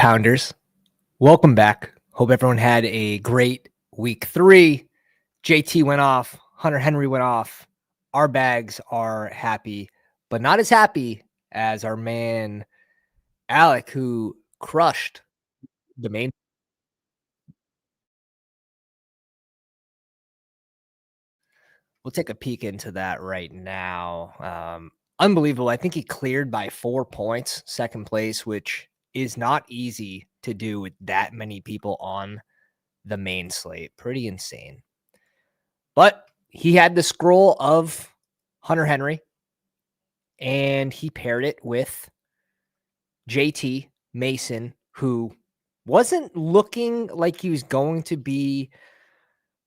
Pounders, welcome back. Hope everyone had a great week 3. JT went off, Hunter Henry went off. Our bags are happy, but not as happy as our man Alec, who crushed the main. We'll take a peek into that right now. Unbelievable. I think he cleared by 4 points, second place, which is not easy to do with that many people on the main slate. Pretty insane. But he had the scroll of Hunter Henry, and he paired it with JT Mason, who wasn't looking like he was going to be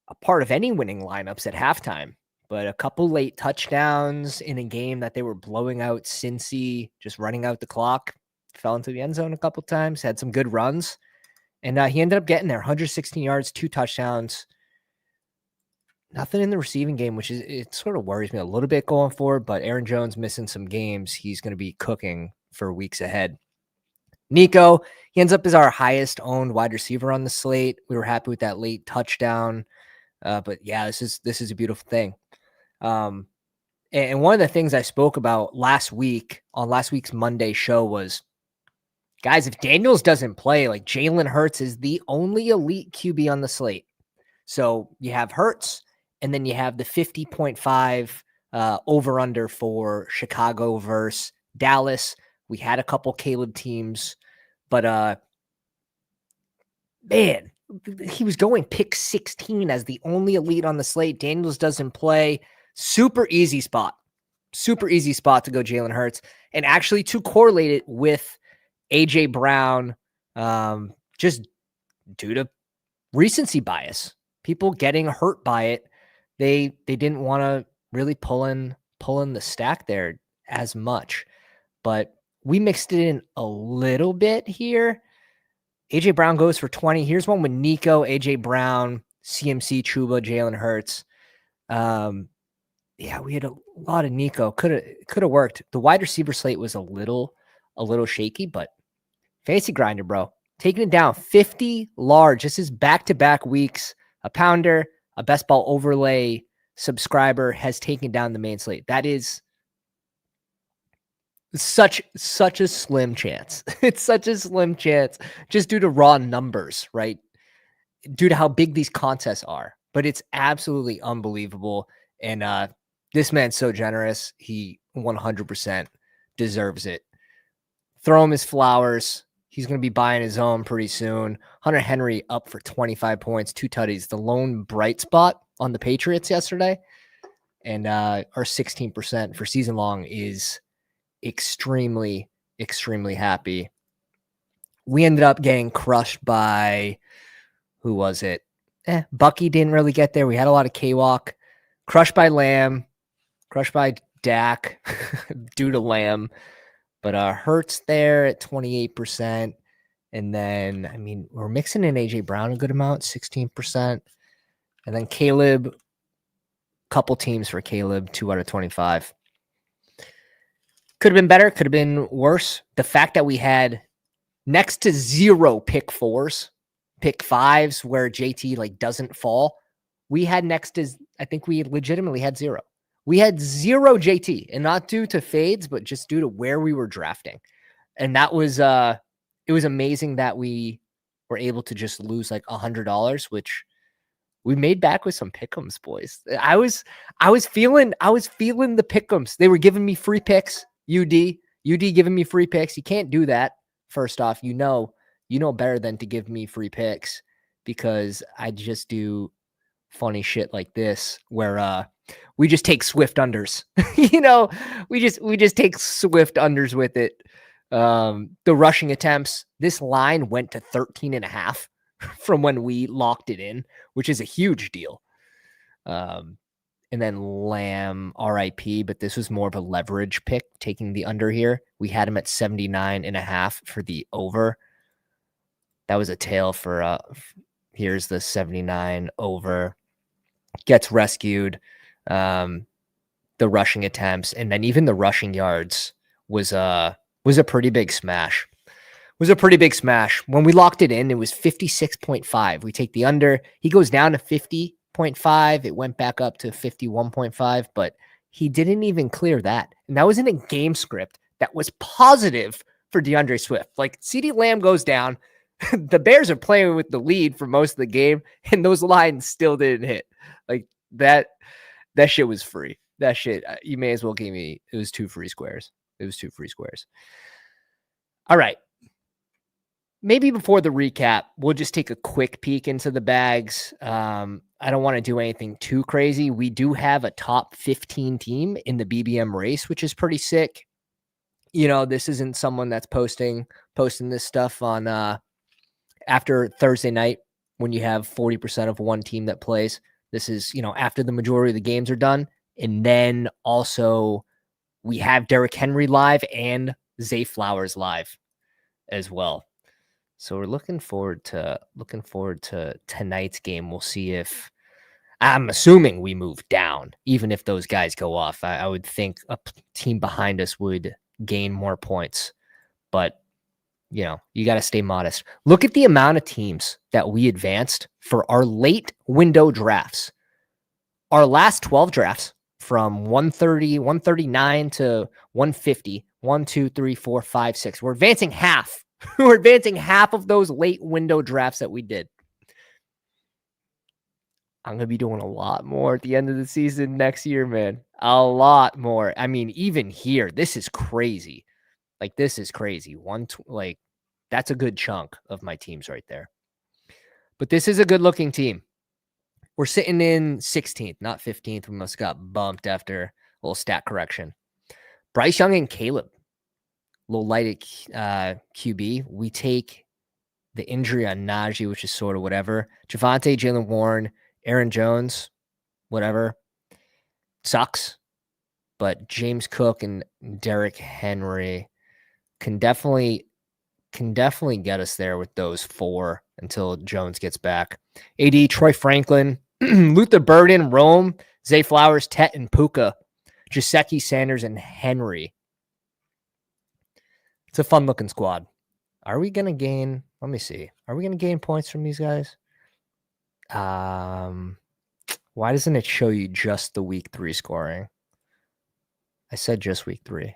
a part of any winning lineups at halftime. But a couple late touchdowns in a game that they were blowing out Cincy, just running out the clock, fell into the end zone a couple times, had some good runs. And he ended up getting there, 116 yards, 2 touchdowns. Nothing in the receiving game, which is, it sort of worries me a little bit going forward, but Aaron Jones missing some games. He's going to be cooking for weeks ahead. Nico, he ends up as our highest owned wide receiver on the slate. We were happy with that late touchdown. But yeah, this is a beautiful thing. And one of the things I spoke about last week on last week's Monday show was, guys, if Daniels doesn't play, like Jalen Hurts is the only elite QB on the slate. So you have Hurts, and then you have the 50.5 over under for Chicago versus Dallas. We had a couple Caleb teams, but man, he was going pick 16 as the only elite on the slate. Daniels doesn't play. Super easy spot to go Jalen Hurts, and actually to correlate it with AJ Brown, just due to recency bias. People getting hurt by it. They didn't want to really pull in the stack there as much, but we mixed it in a little bit here. AJ Brown goes for 20. Here's one with Nico, AJ Brown, CMC, Chuba, Jalen Hurts. Yeah, we had a lot of Nico. Could have worked. The wide receiver slate was a little shaky, but fantasy grinder, bro. Taking it down 50 large. This is back-to-back weeks. A pounder, a Bestball overlay subscriber has taken down the main slate. That is such a slim chance. It's such a slim chance just due to raw numbers, right? Due to how big these contests are. But it's absolutely unbelievable. And this man's so generous. He 100% deserves it. Throw him his flowers. He's going to be buying his own pretty soon. Hunter Henry up for 25 points, 2 tutties. The lone bright spot on the Patriots yesterday. And our 16% for season long is extremely, extremely happy. We ended up getting crushed by, who was it? Bucky didn't really get there. We had a lot of K-Walk. Crushed by Lamb. Crushed by Dak due to Lamb. But Hurts there at 28%. And then, I mean, we're mixing in AJ Brown a good amount, 16%. And then Caleb, couple teams for Caleb, 2 out of 25. Could have been better, could have been worse. The fact that we had next to 0 pick 4s, pick 5s where JT like doesn't fall. We had next to, I think we legitimately had 0. We had 0 JT, and not due to fades, but just due to where we were drafting. And that was, it was amazing that we were able to just lose like $100, which we made back with some pick'ems, boys. I was feeling the pick'ems. They were giving me free picks. UD giving me free picks. You can't do that. First off, you know better than to give me free picks, because I just do funny shit like this where we just take swift unders. we just take swift unders with it. The rushing attempts, this line went to 13.5 from when we locked it in, which is a huge deal. And then Lamb, RIP, but this was more of a leverage pick, taking the under here. We had him at 79.5 for the over. That was a tail for, here's the 79 over. Gets rescued. The rushing attempts, and then even the rushing yards was a pretty big smash. was a pretty big smash. When we locked it in, it was 56.5. We take the under. He goes down to 50.5. It went back up to 51.5, but he didn't even clear that. And that was in a game script that was positive for DeAndre Swift. Like, CeeDee Lamb goes down. The Bears are playing with the lead for most of the game, and those lines still didn't hit. Like, that shit was free. That shit, you may as well give me, it was 2 free squares. It was 2 free squares. All right. Maybe before the recap, we'll just take a quick peek into the bags. I don't want to do anything too crazy. We do have a top 15 team in the BBM race, which is pretty sick. You know, this isn't someone that's posting this stuff on after Thursday night when you have 40% of one team that plays. This is, you know, after the majority of the games are done. And then also we have Derrick Henry live and Zay Flowers live as well. So we're looking forward to tonight's game. We'll see if, I'm assuming we move down, even if those guys go off. I would think a team behind us would gain more points, but you know, you got to stay modest. Look at the amount of teams that we advanced for our late window drafts. Our last 12 drafts from 130, 139 to 150, 1, 2, 3, 4, 5, 6. We're advancing half. We're advancing half of those late window drafts that we did. I'm going to be doing a lot more at the end of the season next year, man. A lot more. I mean, even here, this is crazy. Like, this is crazy. That's a good chunk of my teams right there. But this is a good looking team. We're sitting in 16th, not 15th. We must have got bumped after a little stat correction. Bryce Young and Caleb. Little light at QB. We take the injury on Najee, which is sort of whatever. Javonte, Jalen Warren, Aaron Jones, whatever. Sucks. But James Cook and Derrick Henry can definitely get us there with those 4 until Jones gets back. AD, Troy Franklin, Luther Burden, Rome, Zay Flowers, Tet, and Puka, Gesicki, Sanders, and Henry. It's a fun-looking squad. Are we going to gain? Let me see. Are we going to gain points from these guys? Why doesn't it show you just the week 3 scoring? I said just week 3.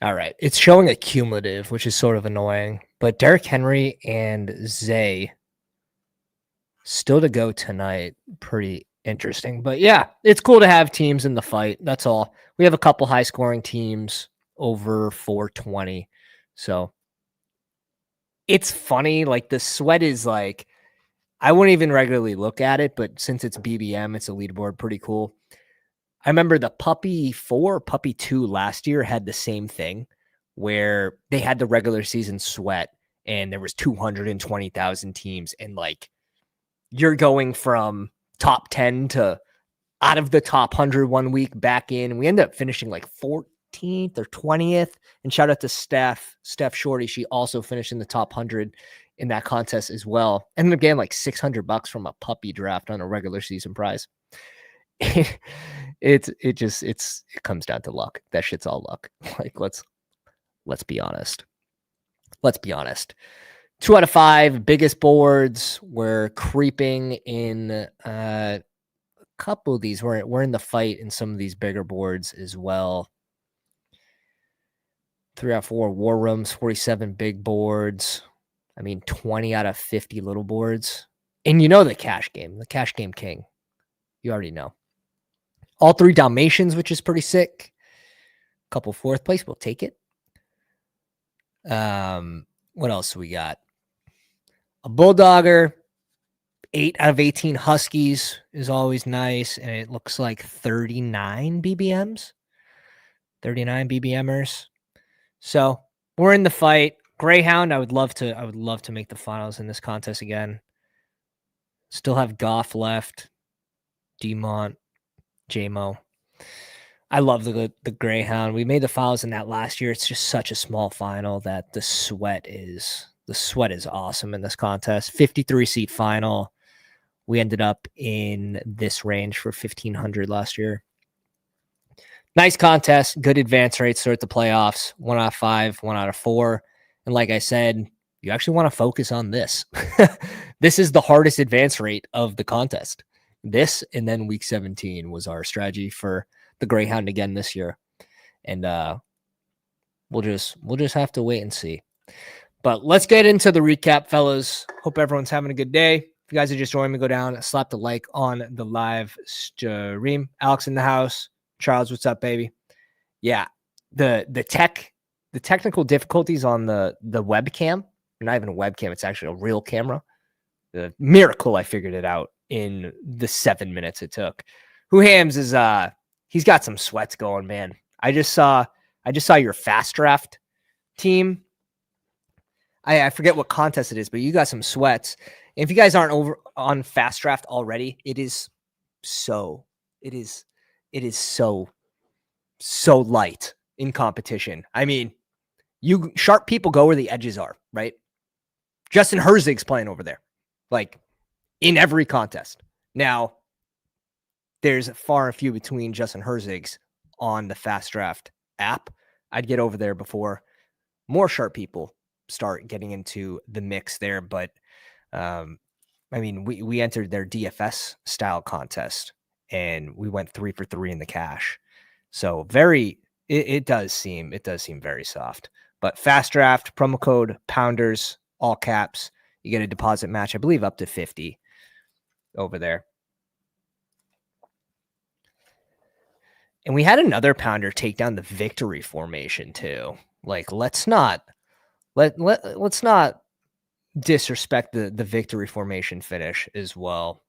All right. It's showing a cumulative, which is sort of annoying. But Derrick Henry and Zay still to go tonight. Pretty interesting. But yeah, it's cool to have teams in the fight. That's all. We have a couple high-scoring teams over 420. So it's funny. Like, the sweat is like, I wouldn't even regularly look at it, but since it's BBM, it's a leaderboard. Pretty cool. I remember the Puppy 4, Puppy 2 last year had the same thing where they had the regular season sweat and there was 220,000 teams. And like, you're going from top 10 to out of the top 100 one week back in. We ended up finishing like 14th or 20th. And shout out to Steph Shorty. She also finished in the top 100 in that contest as well. And again, like $600 from a puppy draft on a regular season prize. It comes down to luck. That shit's all luck. Like, let's be honest. Let's be honest. 2 out of 5 biggest boards. We're creeping in a couple of these. We're in the fight in some of these bigger boards as well. 3 out of 4 war rooms, 47 big boards. I mean, 20 out of 50 little boards. And you know the cash game king. You already know. All 3 Dalmatians, which is pretty sick. Couple 4th place, we'll take it. What else we got? A Bulldogger, 8 out of 18 Huskies is always nice, and it looks like 39 BBMs. 39 BBMers. So we're in the fight. Greyhound, I would love to make the finals in this contest again. Still have Goff left. Demont. JMO. I love the Greyhound. We made the finals in that last year. It's just such a small final that the sweat is awesome in this contest. 53 seat final. We ended up in this range for 1,500 last year. Nice contest, good advance rates start the playoffs, 1 out of 5, 1 out of 4. And like I said, you actually want to focus on this. This is the hardest advance rate of the contest. This and then week 17 was our strategy for the Greyhound again this year. And we'll just have to wait and see. But let's get into the recap, fellas. Hope everyone's having a good day. If you guys are just joining me, go down, slap the like on the live stream. Alex in the house. Charles, what's up, baby? Yeah, the technical difficulties on the webcam. Not even a webcam; it's actually a real camera. The miracle I figured it out in the 7 minutes it took. Who Hams is he's got some sweats going, man. I just saw your fast draft team. I forget what contest it is, but you got some sweats. And if you guys aren't over on fast draft already, it is so light in competition. I mean, you sharp people go where the edges are, right? Justin Herzig's playing over there, like in every contest. Now, there's far and few between Justin Herzig's on the fast draft app. I'd get over there before more sharp people start getting into the mix there. But I mean, we entered their DFS style contest and we went 3 for 3 in the cash. So it does seem very soft. But fast draft, promo code Pounders, all caps. You get a deposit match, I believe, up to 50 over there. And we had another pounder take down the victory formation too. Like, let's not disrespect the victory formation finish as well.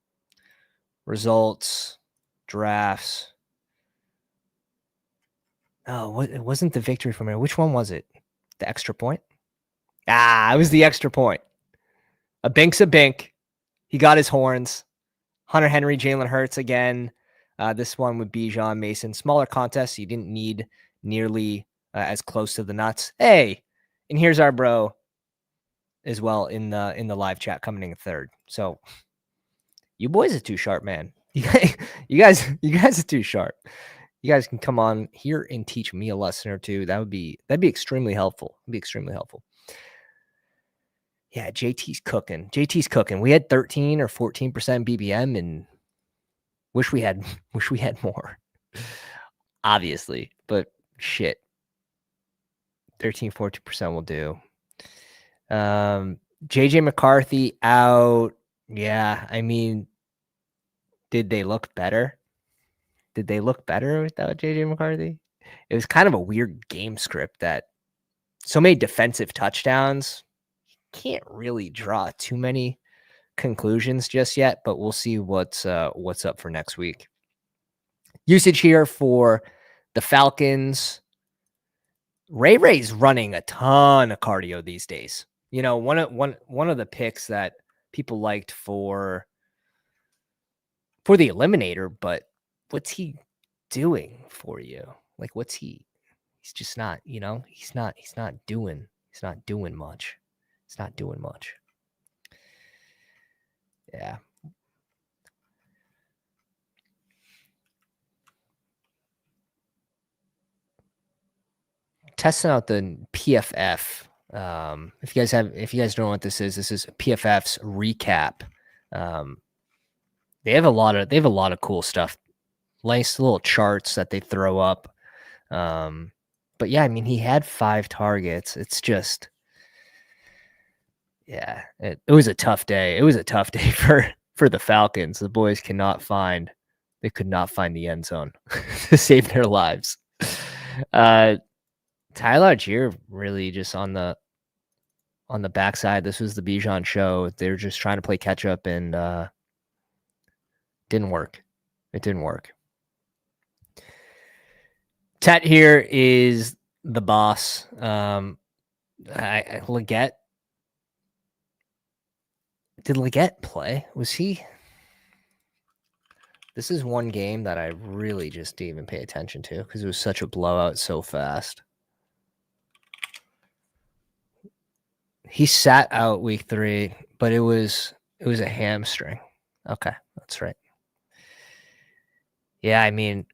Results, drafts. Oh, it wasn't the victory formation. Which one was it? The extra point? It was the extra point. A BINKS a BINK. He got his horns. Hunter Henry, Jalen Hurts again. This one with Bijan Mason. Smaller contest. You didn't need nearly as close to the nuts. Hey, and here's our bro as well in the live chat coming in third. So you boys are too sharp, man. You guys are too sharp. You guys can come on here and teach me a lesson or two. That'd be extremely helpful. It'd be extremely helpful. Yeah, JT's cooking. We had 13 or 14% BBM and wish we had more. Obviously, but shit. 13, 14% will do. JJ McCarthy out. Yeah, I mean, did they look better? Without JJ McCarthy? It was kind of a weird game script that so many defensive touchdowns. Can't really draw too many conclusions just yet, but we'll see what's up for next week. Usage here for the Falcons. Ray's running a ton of cardio these days. You know, one of the picks that people liked for the eliminator, but what's he doing for you? Like, he's just not, he's not doing much. He's not doing much. Yeah. Testing out the PFF. If you guys don't know what this is PFF's recap. They have a lot of cool stuff. Nice little charts that they throw up. But yeah, I mean, he had 5 targets. It's just, yeah, it was a tough day. It was a tough day for the Falcons. The boys could not find the end zone to save their lives. Tyler Algier really just on the backside. This was the Bijan show. They're just trying to play catch up and didn't work. It didn't work. Tet here is the boss. Leggett. Did Leggett play? Was he? This is one game that I really just didn't even pay attention to because it was such a blowout so fast. He sat out week 3, but it was a hamstring. Okay, that's right. Yeah, I mean,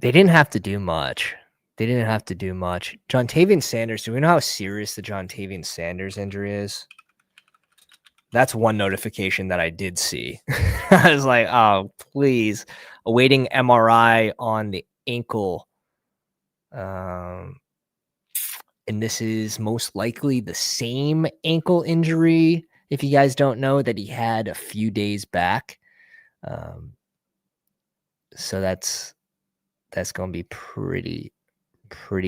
They didn't have to do much. They didn't have to do much. Jontavian Sanders, do we know how serious the Jontavian Sanders injury is? That's one notification that I did see. I was like, oh, please. Awaiting MRI on the ankle. And this is most likely the same ankle injury, if you guys don't know, that he had a few days back. So that's going to be pretty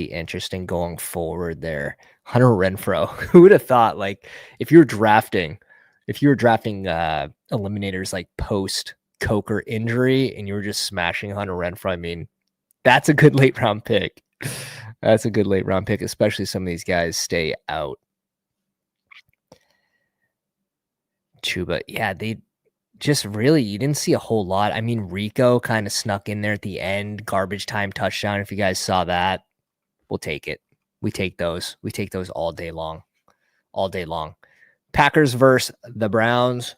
interesting going forward there. Hunter Renfrow, who would have thought, like, if you were drafting eliminators like post Coker injury and you were just smashing Hunter Renfrow, I mean, that's a good late round pick. That's a good late round pick, especially some of these guys stay out. Chuba, yeah, they just really, you didn't see a whole lot. I mean, Rico kind of snuck in there at the end, garbage time touchdown. If you guys saw that, we'll take it. We take those. We take those all day long. All day long. Packers versus the Browns.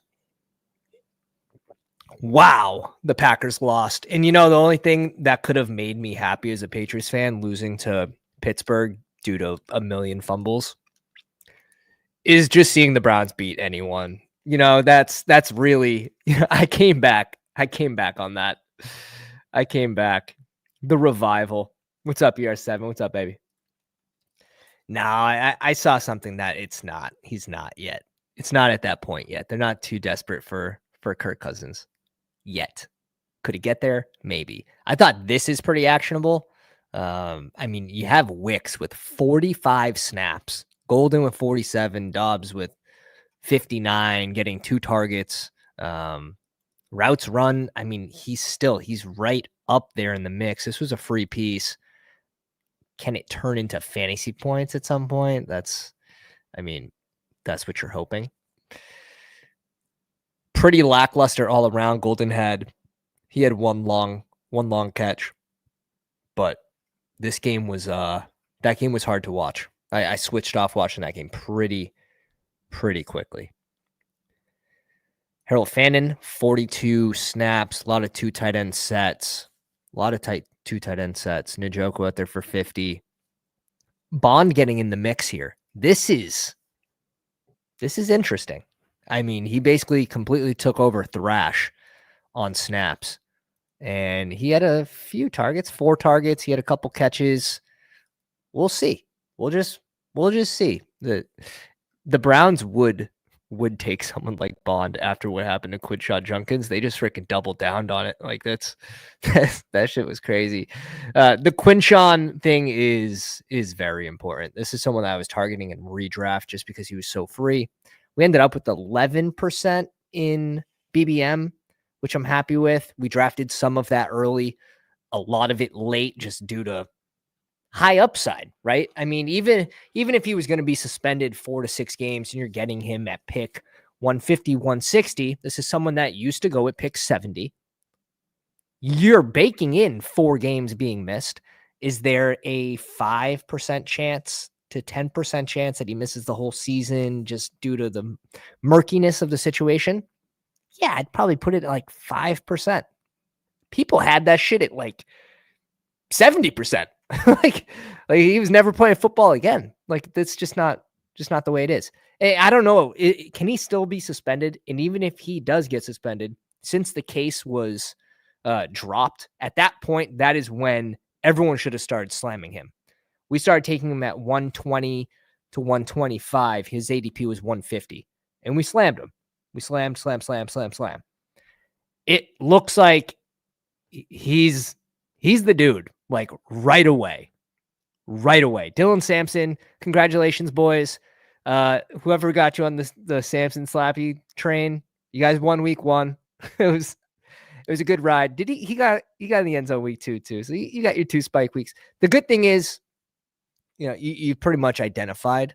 Wow, the Packers lost. And, the only thing that could have made me happy as a Patriots fan, losing to Pittsburgh due to a million fumbles, is just seeing the Browns beat anyone. That's really, I came back on that. I came back. The revival. What's up, ER7? What's up, baby? No, I saw something that he's not yet. It's not at that point yet. They're not too desperate for Kirk Cousins yet. Could he get there? Maybe. I thought this is pretty actionable. I mean, you have Wicks with 45 snaps, Golden with 47, Dobbs with 59, getting 2 targets. Routes run, I mean, he's right up there in the mix. This was a free piece. Can it turn into fantasy points at some point? That's what you're hoping. Pretty lackluster all around. Golden had one long catch, but this game was that game was hard to watch. I switched off watching that game pretty quickly. Harold Fannin, 42 snaps, a lot of 2 tight end sets, two tight end sets. Njoku out there for 50. Bond getting in the mix here. This is interesting. I mean, he basically completely took over Thrash on snaps, and he had a few targets, 4 targets. He had a couple catches. We'll see. We'll just see. The Browns would take someone like Bond after what happened to Quinshon Judkins. They just freaking doubled down on it. Like that shit was crazy. The Quinshon thing is very important. This is someone that I was targeting in redraft just because he was so free. We ended up with 11% in BBM, which I'm happy with. We drafted some of that early, a lot of it late, just due to high upside, right? I mean, even if he was going to be suspended 4 to 6 games and you're getting him at pick 150, 160, this is someone that used to go at pick 70. You're baking in 4 games being missed. Is there a 5% chance to 10% chance that he misses the whole season just due to the murkiness of the situation? Yeah, I'd probably put it at like 5%. People had that shit at like 70%. like he was never playing football again. Like, that's just not the way it is. I don't know. Can he still be suspended? And even if he does get suspended, since the case was dropped at that point, that is when everyone should have started slamming him. We started taking him at 120 to 125. His ADP was 150, and we slammed him. We slam. It looks like he's the dude, like right away. Dylan Sampson, congratulations, boys. Whoever got you on the Sampson Slappy train, you guys won week 1. It was a good ride. He got in the end zone week 2 too. So you got your 2 spike weeks. The good thing is, you pretty much identified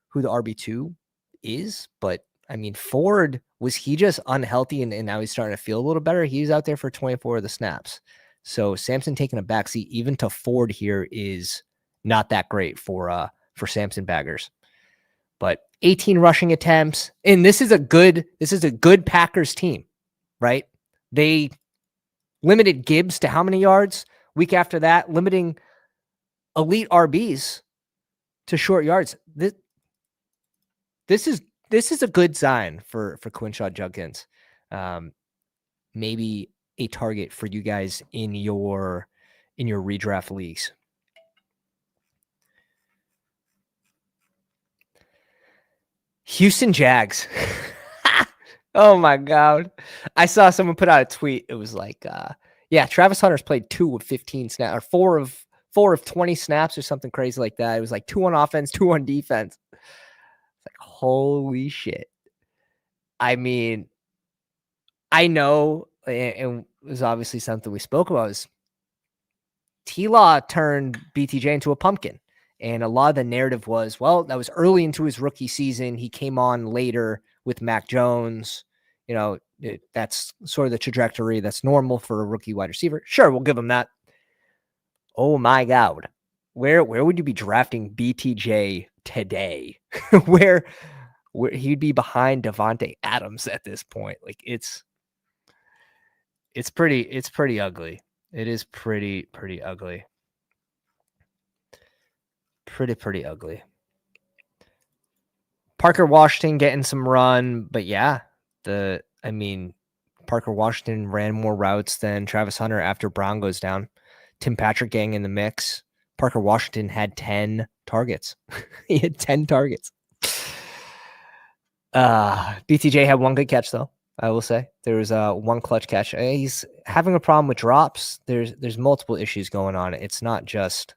who the RB2 is, but I mean, Ford, was he just unhealthy and now he's starting to feel a little better? He's out there for 24 of the snaps. So Sampson taking a backseat even to Ford here is not that great for Sampson baggers. But 18 rushing attempts, and this is a good Packers team, right? They limited Gibbs to how many yards? Week after that, limiting elite RBs to short yards. This is a good sign for Quinshaw Judkins. Maybe a target for you guys in your redraft leagues. Houston Jags. Oh my God. I saw someone put out a tweet. It was like, Travis Hunter's played 2 of 15 snaps, or 4 of 20 snaps or something crazy like that. It was like 2 on offense, 2 on defense. It's like, holy shit. I mean, I know, and it was obviously something we spoke about, is T-Law turned BTJ into a pumpkin. And a lot of the narrative was, well, that was early into his rookie season. He came on later with Mac Jones. That's sort of the trajectory that's normal for a rookie wide receiver. Sure, we'll give him that. Oh my God. Where would you be drafting BTJ today? where he'd be behind Devontae Adams at this point. Like it's pretty ugly. It is pretty ugly. Pretty ugly. Parker Washington getting some run, but yeah, Parker Washington ran more routes than Travis Hunter after Brown goes down. Tim Patrick getting in the mix. Parker Washington had 10 targets. He had 10 targets. BTJ had one good catch though. I will say there was one clutch catch. He's having a problem with drops. There's multiple issues going on. It's not just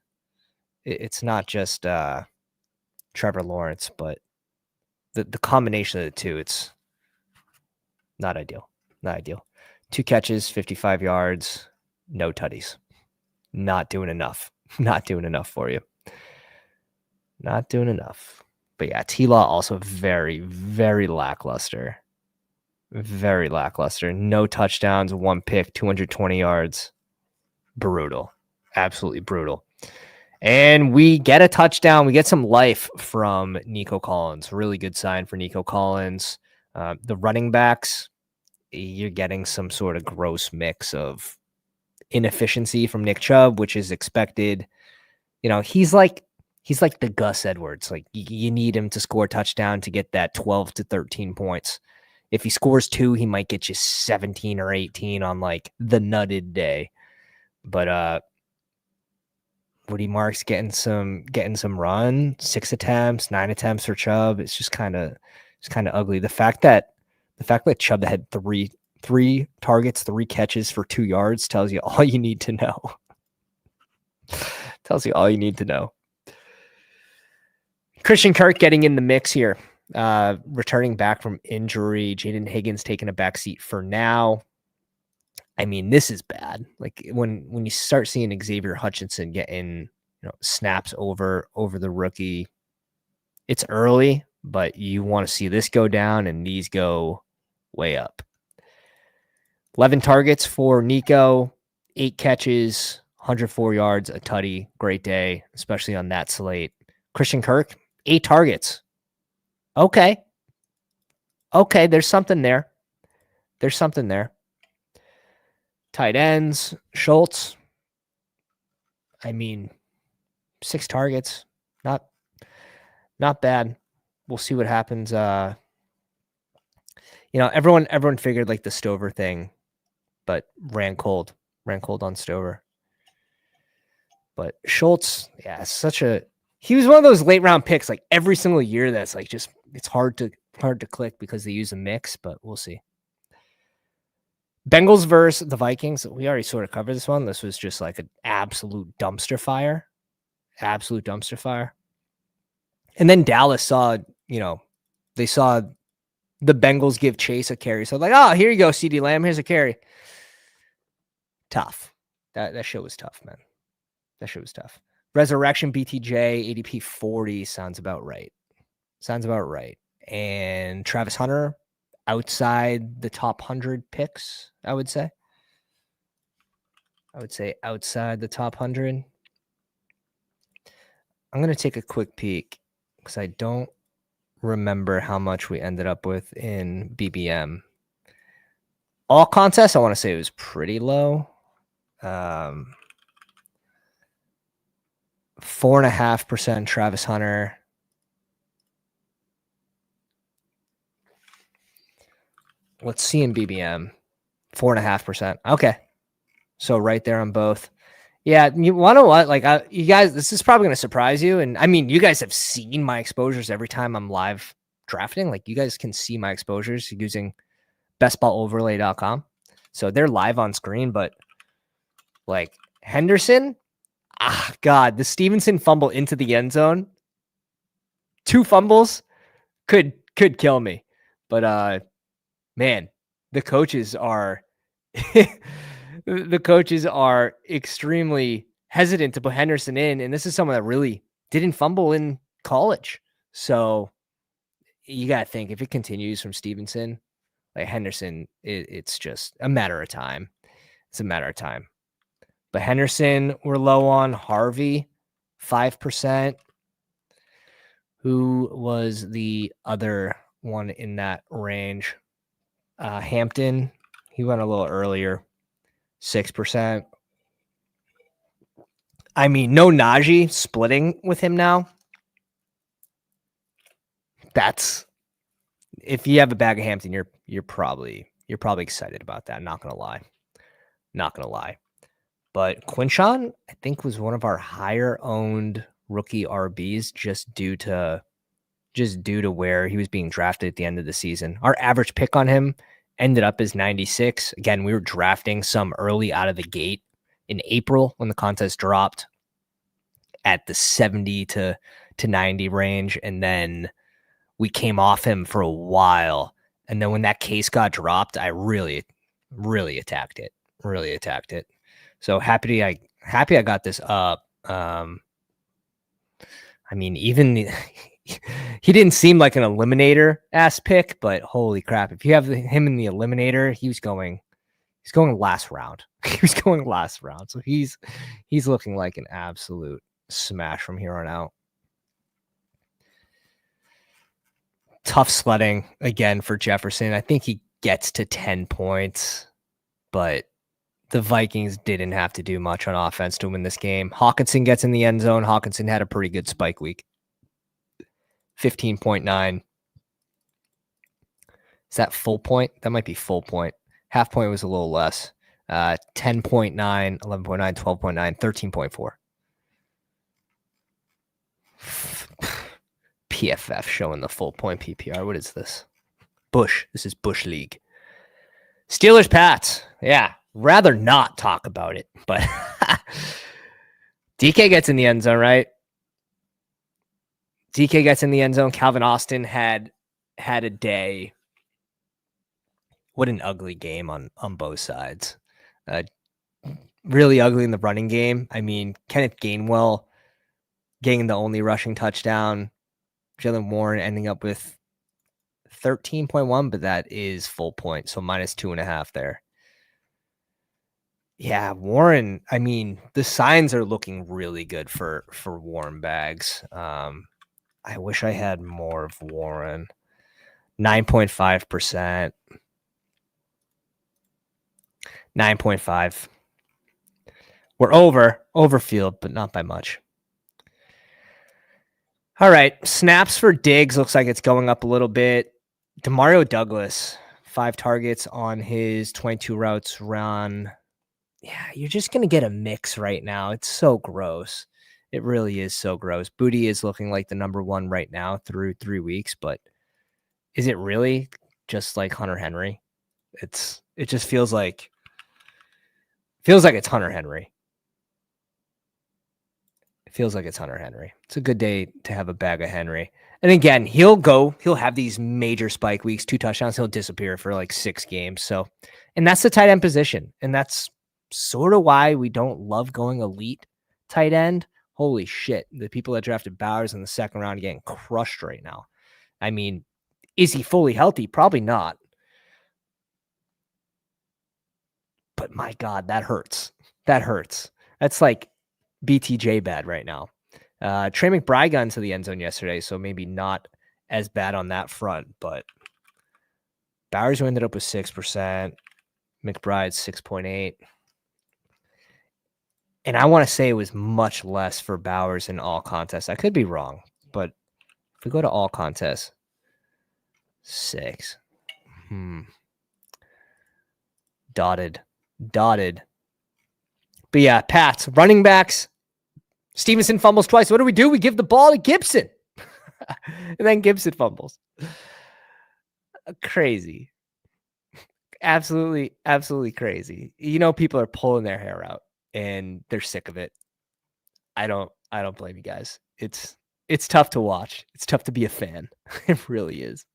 Trevor Lawrence, but the combination of the two, it's not ideal. Not ideal. 2 catches, 55 yards, no tutties. Not doing enough. Not doing enough for you. Not doing enough. But yeah, T-Law also very, very lackluster. Very lackluster. No touchdowns, 1 pick, 220 yards. Brutal. Absolutely brutal. And we get a touchdown. We get some life from Nico Collins. Really good sign for Nico Collins. The running backs, you're getting some sort of gross mix of inefficiency from Nick Chubb, which is expected. He's like the Gus Edwards. Like you need him to score a touchdown to get that 12 to 13 points. If he scores 2, he might get you 17 or 18 on like the nutted day. But Woody Marks getting some run, 6 attempts, 9 attempts for Chubb. It's just kind of ugly. The fact that Chubb had three targets, 3 catches for 2 yards tells you all you need to know. Tells you all you need to know. Christian Kirk getting in the mix here, returning back from injury. Jaden Higgins taking a back seat for now. I mean, this is bad. Like when you start seeing Xavier Hutchinson getting snaps over the rookie, it's early, but you want to see this go down and these go way up. 11 targets for Nico, 8 catches, 104 yards, a tutty. Great day, especially on that slate. Christian Kirk, 8 targets. Okay, there's something there. Tight ends, Schultz. I mean, 6 targets. Not bad. We'll see what happens. Everyone figured like the Stover thing, but ran cold on Stover. But Schultz, yeah, he was one of those late round picks like every single year that's like just it's hard to click because they use a mix, but we'll see. Bengals versus the Vikings. We already sort of covered this one. This was just like an absolute dumpster fire. And then Dallas saw, they saw the Bengals give Chase a carry. So like, oh, here you go, CeeDee Lamb. Here's a carry. Tough. That shit was tough, man. That shit was tough. Resurrection BTJ, ADP 40 sounds about right. And Travis Hunter, outside the top 100 picks, I would say outside the top 100. I'm going to take a quick peek because I don't remember how much we ended up with in BBM. All contests, I want to say it was pretty low. 4.5% Travis Hunter. Let's see in BBM. 4.5%. Okay. So right there on both. Yeah, you want to what? Like, you guys, this is probably going to surprise you. And I mean, you guys have seen my exposures every time I'm live drafting. Like, you guys can see my exposures using bestballoverlay.com. So they're live on screen, but like Henderson, God, the Stevenson fumble into the end zone, 2 fumbles could kill me. But man, the coaches are the coaches are extremely hesitant to put Henderson in, and this is someone that really didn't fumble in college. So you got to think if it continues from Stevenson, like Henderson, it's just a matter of time. It's a matter of time. But Henderson, we're low on. Harvey, 5%. Who was the other one in that range? Hampton, he went a little earlier, 6%. I mean, no Najee splitting with him now. That's, if you have a bag of Hampton, you're probably excited about that. Not gonna lie. But Quinshawn, I think, was one of our higher owned rookie RBs just due to where he was being drafted at the end of the season. Our average pick on him ended up as 96. Again, we were drafting some early out of the gate in April when the contest dropped at the 70 to 90 range. And then we came off him for a while. And then when that case got dropped, I really attacked it. So happy I got this up. I mean, even he didn't seem like an eliminator ass pick, but holy crap. If you have him in the eliminator, he's going last round. He was going last round. So he's looking like an absolute smash from here on out. Tough sledding again for Jefferson. I think he gets to 10 points, but the Vikings didn't have to do much on offense to win this game. Hawkinson gets in the end zone. Hawkinson had a pretty good spike week. 15.9. Is that full point? That might be full point. Half point was a little less. 10.9, 11.9, 12.9, 13.4. PFF showing the full point PPR. What is this? Bush. This is Bush League. Steelers Pats. Yeah. Rather not talk about it, but DK gets in the end zone, right? DK gets in the end zone. Calvin Austin had a day. What an ugly game on both sides. Really ugly in the running game. I mean, Kenneth Gainwell getting the only rushing touchdown. Jalen Warren ending up with 13.1, but that is full point. So minus 2.5 there. Yeah, Warren, I mean, the signs are looking really good for Warren Bags. I wish I had more of Warren. 9.5%. 9.5. We're over field, but not by much. All right, snaps for Diggs looks like it's going up a little bit. Demario Douglas, 5 targets on his 22 routes run. Yeah, you're just going to get a mix right now. It's so gross. It really is so gross. Booty is looking like the number 1 right now through 3 weeks, but is it really just like Hunter Henry? It just feels like it's Hunter Henry. It feels like it's Hunter Henry. It's a good day to have a bag of Henry. And again, he'll have these major spike weeks, 2 touchdowns, he'll disappear for like 6 games. So, and that's the tight end position. And that's sort of why we don't love going elite tight end. Holy shit. The people that drafted Bowers in the second round are getting crushed right now. I mean, is he fully healthy? Probably not. But my God, that hurts. That's like BTJ bad right now. Trey McBride got into the end zone yesterday, so maybe not as bad on that front, but Bowers who ended up with 6%, McBride 6.8. And I want to say it was much less for Bowers in all contests. I could be wrong, but if we go to all contests, 6. Dotted. But yeah, Pats, running backs. Stevenson fumbles twice. What do? We give the ball to Gibson. And then Gibson fumbles. Crazy. Absolutely crazy. You know, people are pulling their hair out and they're sick of it. I don't blame you guys. It's tough to watch. It's tough to be a fan. It really is.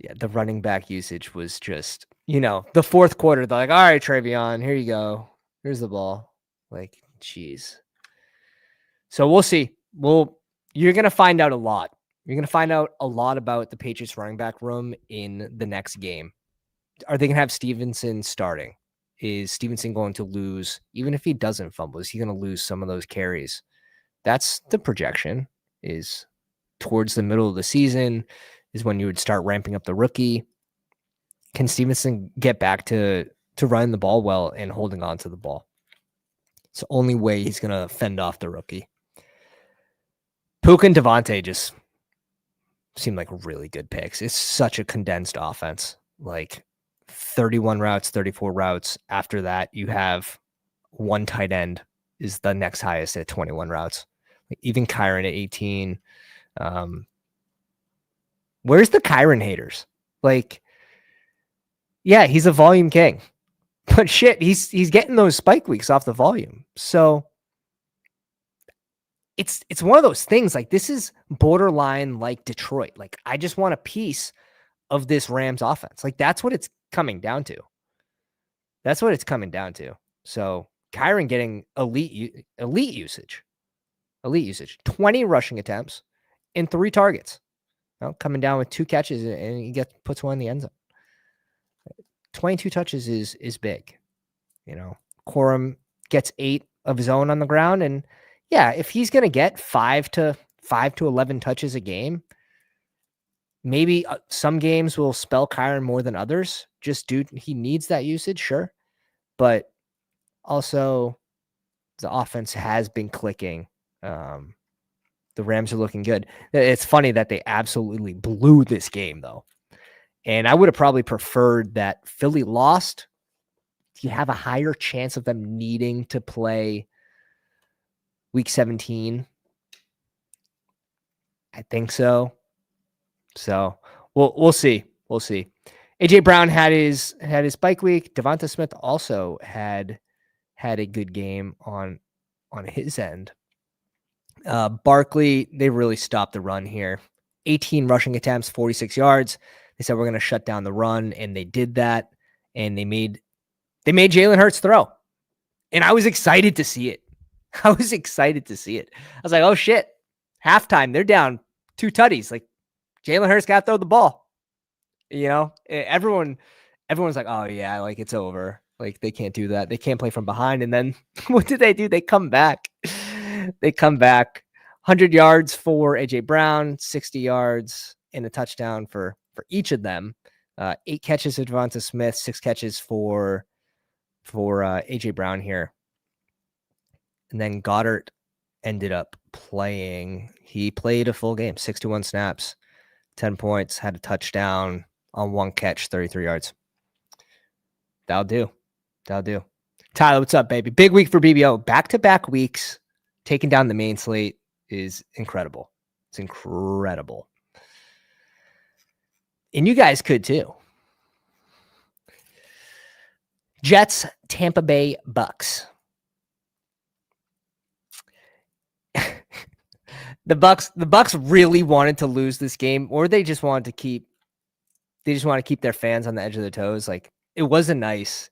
Yeah, the running back usage was just, the fourth quarter, they're like, all right, Travion, here you go. Here's the ball. Like, geez. So we'll see. You're going to find out a lot. You're going to find out a lot about the Patriots running back room in the next game. Are they going to have Stevenson starting? Is Stevenson going to lose, even if he doesn't fumble, is he going to lose some of those carries? That's the projection, is towards the middle of the season is when you would start ramping up the rookie. Can Stevenson get back to running the ball well and holding on to the ball? It's the only way he's going to fend off the rookie. Puka and Devontae just seem like really good picks. It's such a condensed offense. Like 31 routes, 34 routes. After that, you have one tight end is the next highest at 21 routes. Like even Kyron at 18. Where's the Kyron haters? Like, yeah, he's a volume king. But shit, he's getting those spike weeks off the volume. So it's one of those things. Like, this is borderline like Detroit. Like, I just want a piece of this Rams offense. Like, that's what it's coming down to. So Kyron getting elite usage. 20 rushing attempts and 3 targets. Coming down with 2 catches and he puts one in the end zone. 22 touches is big. Corum gets 8 of his own on the ground. And yeah, if he's going to get 5 to 11 touches a game, maybe some games will spell Kyron more than others. He needs that usage, sure. But also the offense has been clicking. The Rams are looking good. It's funny that they absolutely blew this game, though. And I would have probably preferred that Philly lost. You have a higher chance of them needing to play week 17. I think so. So we'll see. AJ Brown had his spike week. Devonta Smith also had a good game on his end. Barkley, they really stopped the run here. 18 rushing attempts, 46 yards. They said we're going to shut down the run, and they did that. And they made Jalen Hurts throw, and I was excited to see it. I was like, oh shit! Halftime, they're down 2 tutties. Like, Jalen Hurts got to throw the ball. Everyone's like, oh yeah, like it's over. Like, they can't do that. They can't play from behind. And then what did they do? They come back. 100 yards for AJ Brown, 60 yards and a touchdown for each of them. 8 catches for Devonta Smith, 6 catches for AJ Brown here. And then Goddard ended up playing. He played a full game, 61 snaps, 10 points, had a touchdown on 1 catch, 33 yards. That'll do. Tyler, what's up, baby? Big week for BBO. Back-to-back weeks, taking down the main slate is incredible. It's incredible. And you guys could too. Jets, Tampa Bay Bucks. The Bucks really wanted to lose this game, or they just wanted to keep their fans on the edge of their toes. Like, it was a nice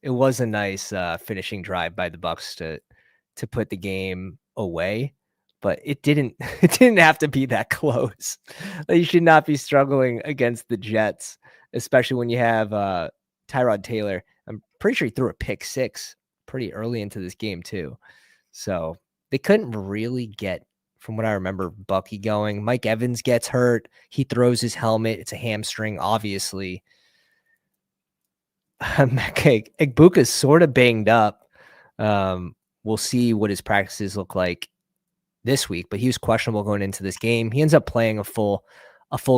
finishing drive by the Bucks to put the game away, but it didn't have to be that close. You should not be struggling against the Jets, especially when you have Tyrod Taylor. I'm pretty sure he threw a pick 6 pretty early into this game too. So they couldn't really get, from what I remember, Bucky going. Mike Evans gets hurt. He throws his helmet. It's a hamstring, obviously. Egbuka's sort of banged up. We'll see what his practices look like this week, but he was questionable going into this game. He ends up playing a full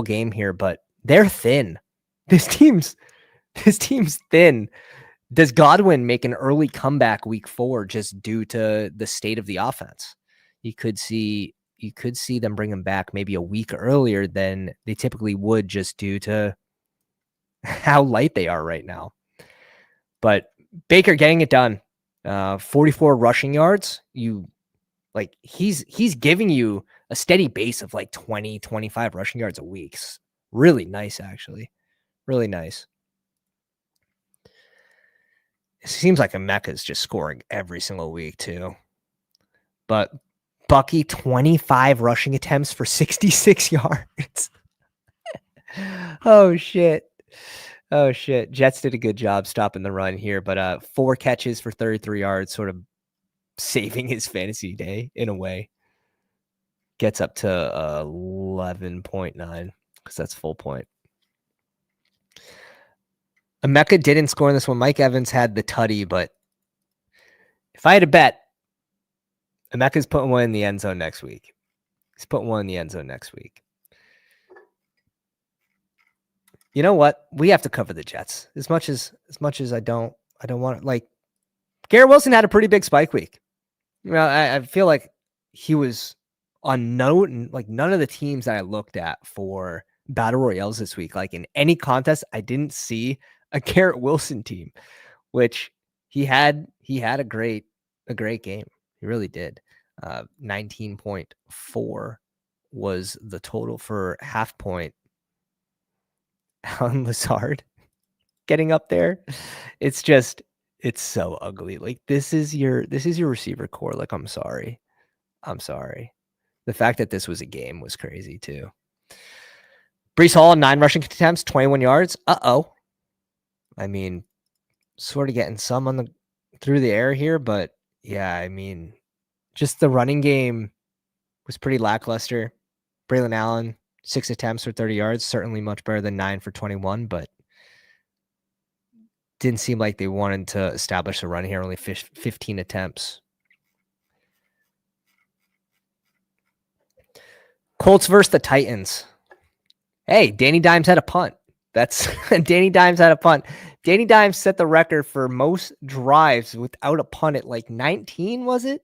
game here, but they're thin. This team's thin. Does Godwin make an early comeback week 4 just due to the state of the offense? You could see them bring him back maybe a week earlier than they typically would just due to how light they are right now. But Baker getting it done. 44 rushing yards. He's giving you a steady base of like 20, 25 rushing yards a week. Really nice, actually. Really nice. It seems like Emeka's just scoring every single week too. But Bucky, 25 rushing attempts for 66 yards. Oh, shit. Jets did a good job stopping the run here, but 4 catches for 33 yards, sort of saving his fantasy day in a way. Gets up to 11.9 because that's full point. Emeka didn't score in this one. Mike Evans had the tutty, but if I had to bet, Emeka's putting one in the end zone next week. He's putting one in the end zone next week. You know what? We have to cover the Jets as much as I don't want to. Like, Garrett Wilson had a pretty big spike week. You know, I feel like he was on note, and like none of the teams that I looked at for battle royales this week, like in any contest, I didn't see a Garrett Wilson team, which he had a great game. He really did. 19.4 was the total for half point. Alan Lazard getting up there. It's so ugly. Like this is your receiver core. Like, I'm sorry. The fact that this was a game was crazy too. Breece Hall, 9 rushing attempts, 21 yards. I mean, sort of getting some through the air here, but yeah, I mean, just the running game was pretty lackluster. Braylon Allen, 6 attempts for 30 yards, certainly much better than 9 for 21, but didn't seem like they wanted to establish a run here. Only 15 attempts. Colts versus the Titans. Hey, Danny Dimes had a punt. Danny Dimes had a punt. Danny Dimes set the record for most drives without a punt at like 19, was it?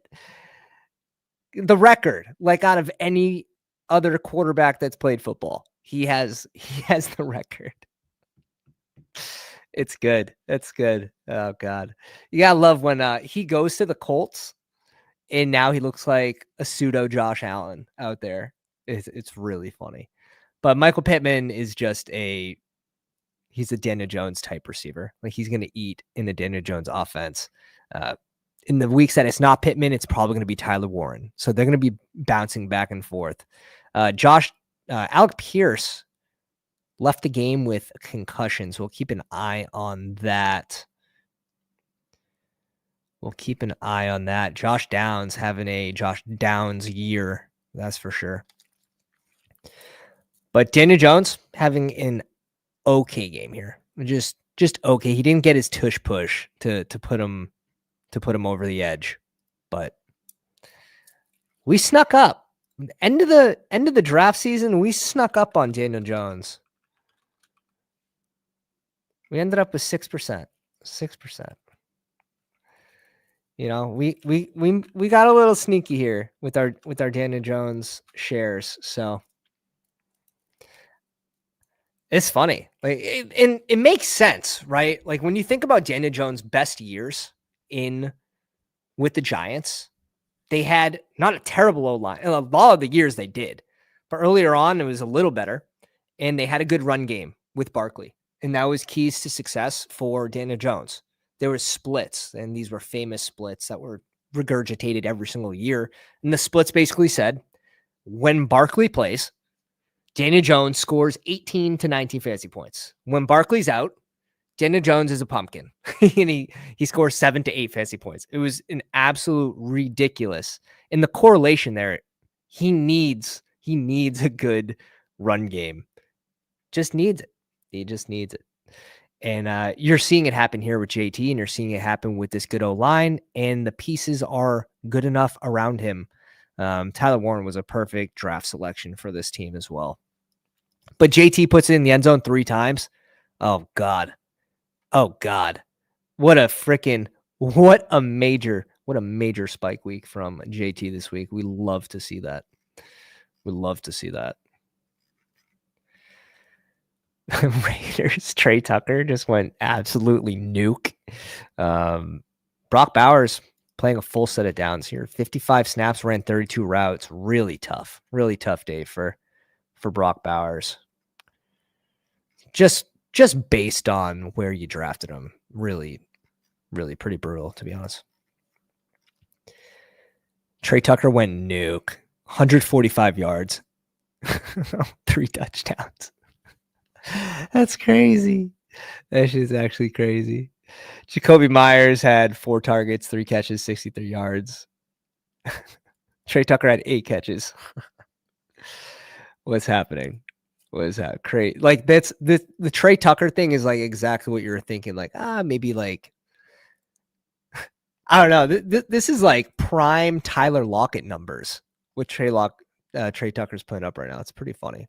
The record, like out of any other quarterback that's played football. He has the record. It's good. That's good. Oh God. You gotta love when he goes to the Colts and now he looks like a pseudo Josh Allen out there. It's really funny. But Michael Pittman is just he's a Daniel Jones type receiver. Like, he's going to eat in the Daniel Jones offense. In the weeks that it's not Pittman, it's probably going to be Tyler Warren. So they're going to be bouncing back and forth. Alec Pierce left the game with a concussion, so we'll keep an eye on that. Josh Downs having a Josh Downs year, that's for sure. But Daniel Jones having an okay game here. Just okay. He didn't get his tush push to put him over the edge, but we snuck up. End of the draft season, we snuck up on Daniel Jones. We ended up with 6%. 6%. You know, we got a little sneaky here with our Daniel Jones shares. So it's funny. Like, it makes sense, right? Like, when you think about Daniel Jones' best years with the Giants, they had not a terrible O-line. A lot of the years they did, but earlier on it was a little better, and they had a good run game with Barkley, and that was keys to success for Daniel Jones. There were splits, and these were famous splits that were regurgitated every single year. And the splits basically said, when Barkley plays, Daniel Jones scores 18 to 19 fantasy points. When Barkley's out, Daniel Jones is a pumpkin. And he scores 7 to 8 fantasy points. It was an absolute ridiculous. And the correlation there, he needs a good run game. Just needs it. He just needs it. And you're seeing it happen here with JT, and you're seeing it happen with this good O-line, and the pieces are good enough around him. Tyler Warren was a perfect draft selection for this team as well. But JT puts it in the end zone 3 times. Oh, God. Oh, God. What a major spike week from JT this week. We love to see that. Raiders, Trey Tucker just went absolutely nuke. Brock Bowers playing a full set of downs here. 55 snaps, ran 32 routes. Really tough day for Brock Bowers. Just based on where you drafted him. Really pretty brutal, to be honest. Trey Tucker went nuke. 145 yards. 3 touchdowns. That's crazy. That shit's actually crazy. Jacoby Myers had 4 targets, 3 catches, 63 yards. Trey Tucker had 8 catches. What's happening? What is that? Great. Like that's the Trey Tucker thing is like exactly what you're thinking. Like, maybe like, I don't know. This is like prime Tyler Lockett numbers with Trey Tucker's putting up right now. It's pretty funny.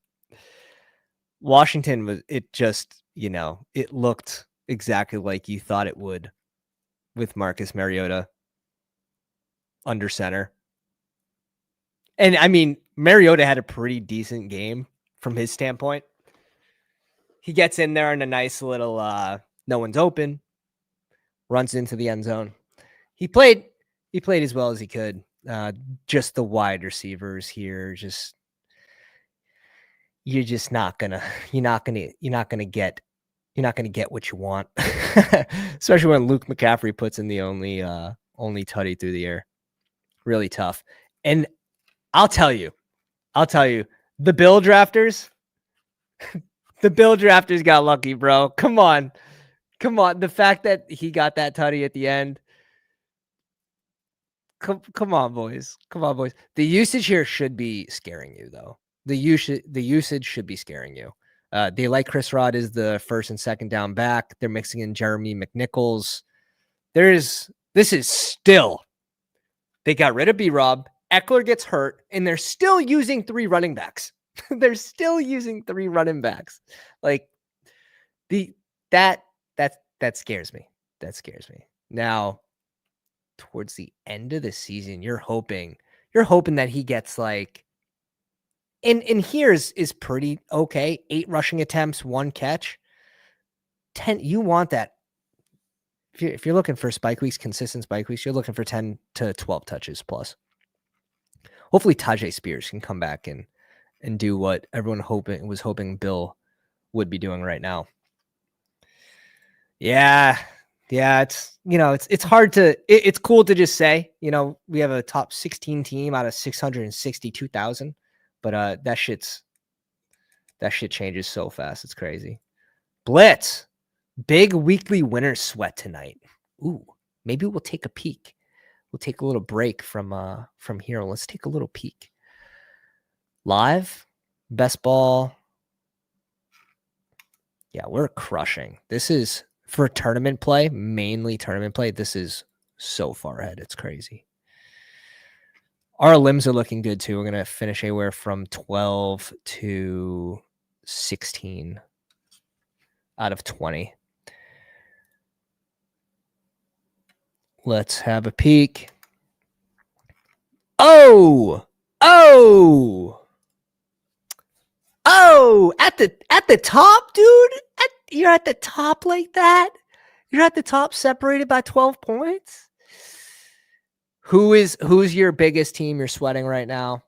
Washington it looked exactly like you thought it would with Marcus Mariota under center. And I mean, Mariota had a pretty decent game from his standpoint. He gets in there in a nice little no one's open, runs into the end zone. He played as well as he could. Just the wide receivers here, you're not gonna get what you want. Especially when Luke McCaffrey puts in the only tutty through the air. Really tough. And I'll tell you, the Bill drafters got lucky, bro. Come on. The fact that he got that tutty at the end. Come on, boys. The usage here should be scaring you, though. The usage should be scaring you. They like Chris Rod as the first and second down back. They're mixing in Jeremy McNichols. This is still. They got rid of B-Rob. Eckler gets hurt, and they're still using 3 running backs. Like that scares me. Now, towards the end of the season, you're hoping that he gets like, and here is pretty okay. 8 rushing attempts, 1 catch. 10. You want that. If you're looking for consistent spike weeks, you're looking for 10 to 12 touches plus. Hopefully Tajay Spears can come back and do what everyone was hoping Bill would be doing right now. Yeah, it's hard to. It's cool to just say, we have a top 16 team out of 662,000, but that shit changes so fast. It's crazy. Blitz, big weekly winner sweat tonight. Ooh, maybe we'll take a peek. We'll take a little break from here. Let's take a little peek. Live, Bestball. Yeah, we're crushing. This is for tournament play, mainly tournament play. This is so far ahead. It's crazy. Our limbs are looking good too. We're going to finish anywhere from 12 to 16 out of 20. Let's have a peek. Oh, at the top, dude. You're at the top like that. You're at the top, separated by 12 points. Who's your biggest team you're sweating right now?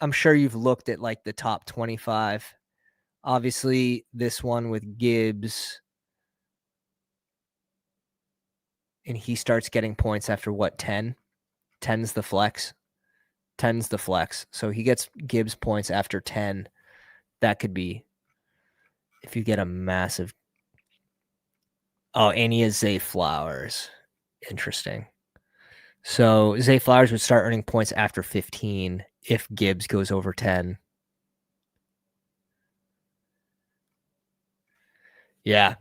I'm sure you've looked at like the top 25. Obviously, this one with Gibbs. And he starts getting points after what, 10? 10's the flex. So he gets Gibbs points after 10. That could be if you get a massive. Oh, and he has Zay Flowers. Interesting. So Zay Flowers would start earning points after 15 if Gibbs goes over 10. Yeah.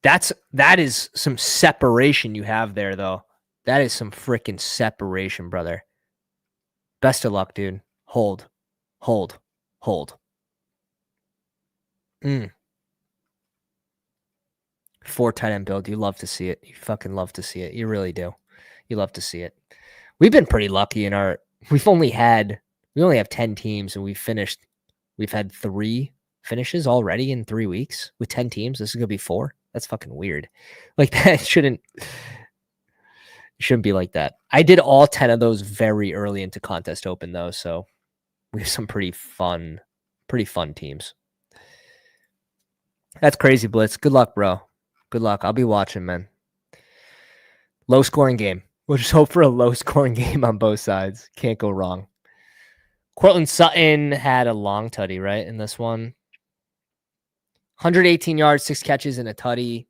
That is some separation you have there, though. That is some freaking separation, brother. Best of luck, dude. Hold. 4 tight end build. You love to see it. You fucking love to see it. You really do. You love to see it. We've been pretty lucky in our. We only have 10 teams, and we've had 3 finishes already in 3 weeks with 10 teams. This is gonna be 4. That's fucking weird. Like that shouldn't be like that. I did all 10 of those very early into Contest Open though, so we have some pretty fun teams. That's crazy, Blitz. Good luck, bro. Good luck. I'll be watching, man. Low scoring game. We'll just hope for a low scoring game on both sides. Can't go wrong. Cortland Sutton had a long tutty, right, in this one. 118 yards, 6 catches, and a tutty.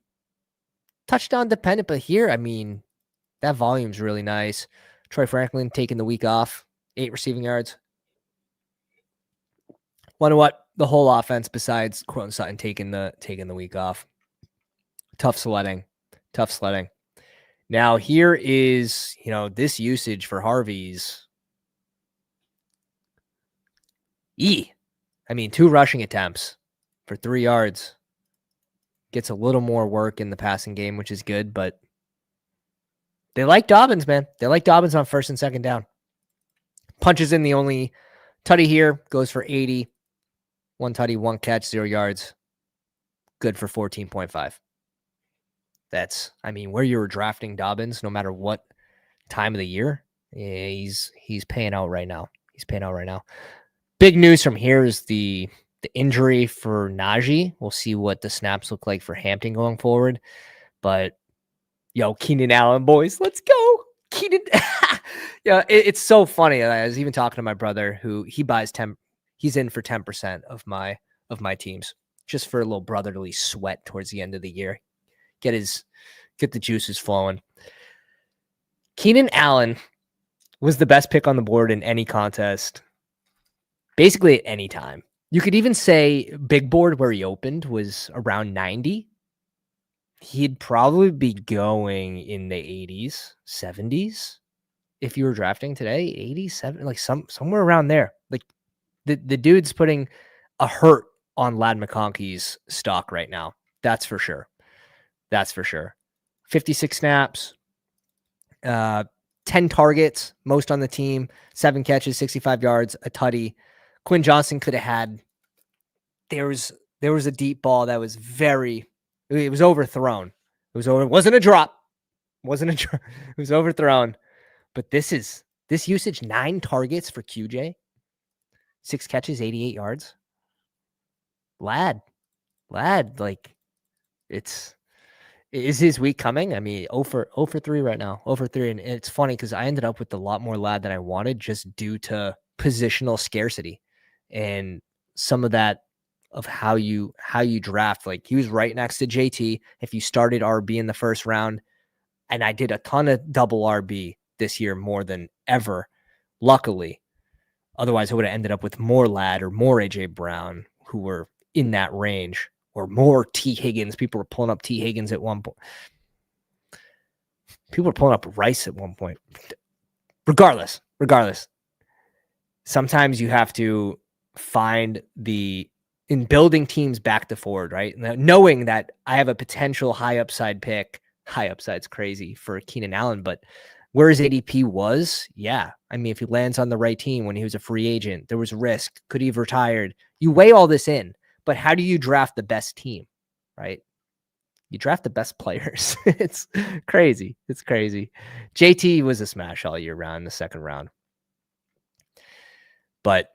Touchdown dependent, but here, I mean, that volume's really nice. Troy Franklin taking the week off. 8 receiving yards. Wonder what the whole offense besides Cortland Sutton taking the week off. Tough sledding. Now here is, this usage for Harvey's. I mean, 2 rushing attempts for 3 yards. Gets a little more work in the passing game, which is good, but they like Dobbins, man. They like Dobbins on first and second down. Punches in the only tutty here, goes for 80. 1 tutty, 1 catch, 0 yards. Good for 14.5. That's, I mean, where you were drafting Dobbins, no matter what time of the year, he's paying out right now. Big news from here is the injury for Najee. We'll see what the snaps look like for Hampton going forward. But, Keenan Allen, boys, let's go. Keenan. It's so funny. I was even talking to my brother who he buys 10. He's in for 10% of my teams just for a little brotherly sweat towards the end of the year. Get the juices flowing. Keenan Allen was the best pick on the board in any contest, basically at any time. You could even say big board where he opened was around 90. He'd probably be going in the 80s, 70s if you were drafting today. 87, like somewhere around there. Like the dude's putting a hurt on Ladd McConkey's stock right now. That's for sure. 56 snaps, 10 targets, most on the team, 7 catches, 65 yards, a tutty. Quinn Johnson could have had. There was a deep ball that was it was overthrown. It wasn't a drop. It was overthrown. But this usage, 9 targets for QJ, 6 catches, 88 yards. Ladd, like is his week coming? I mean, 0 for 3 right now. 0 for 3. And it's funny because I ended up with a lot more Ladd than I wanted just due to positional scarcity and some of that of how you draft. Like he was right next to JT. If you started RB in the first round, and I did a ton of double RB this year more than ever, luckily. Otherwise, I would have ended up with more Ladd or more AJ Brown who were in that range. Or more T. Higgins. People were pulling up T. Higgins at one point. People were pulling up Rice at one point. Regardless. Sometimes you have to find in building teams back to forward, right? Knowing that I have a potential high upside pick. High upside's crazy for Keenan Allen, but where his ADP was, yeah. I mean, if he lands on the right team when he was a free agent, there was risk. Could he have retired? You weigh all this in. But how do you draft the best team, right? You draft the best players. It's crazy. JT was a smash all year round in the second round. But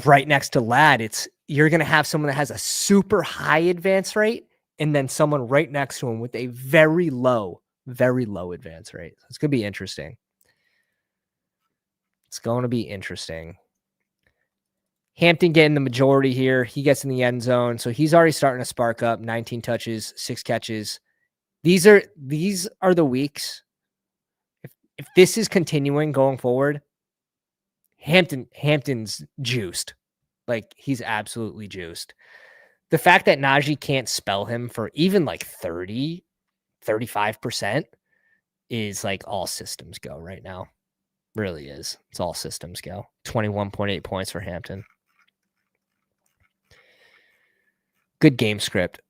right next to Ladd, you're going to have someone that has a super high advance rate and then someone right next to him with a very low advance rate. It's going to be interesting. Hampton getting the majority here. He gets in the end zone. So he's already starting to spark up. 19 touches, 6 catches. These are the weeks. If this is continuing going forward, Hampton's juiced. Like he's absolutely juiced. the fact that Najee can't spell him for even like 30, 35% is like all systems go right now. Really is. It's all systems go. 21.8 points for Hampton. Good game script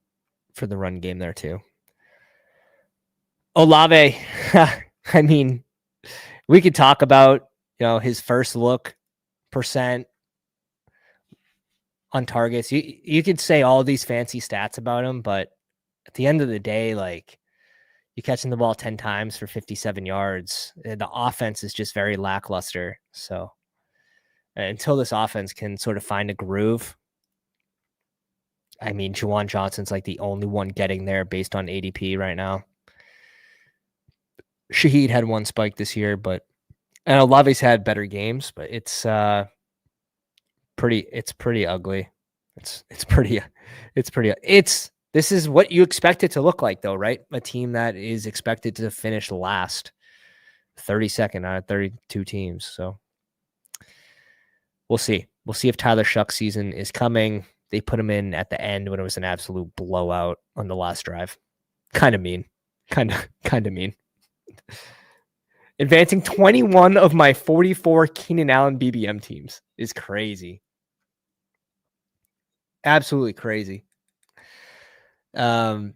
for the run game there too. Olave, I mean, we could talk about, his first look percent on targets. You could say all these fancy stats about him, but at the end of the day, like, you catching the ball 10 times for 57 yards. The offense is just very lackluster. So until this offense can sort of find a groove, I mean, Juwan Johnson's like the only one getting there based on ADP right now. Shaheed had one spike this year, and Olave's had better games, but it's pretty ugly. This is what you expect it to look like though, right? A team that is expected to finish last, 32nd out of 32 teams. So we'll see. We'll see if Tyler Shuck's season is coming. They put him in at the end when it was an absolute blowout on the last drive. Kind of mean. Kind of mean. Advancing 21 of my 44 Keenan Allen BBM teams is crazy. Absolutely crazy. And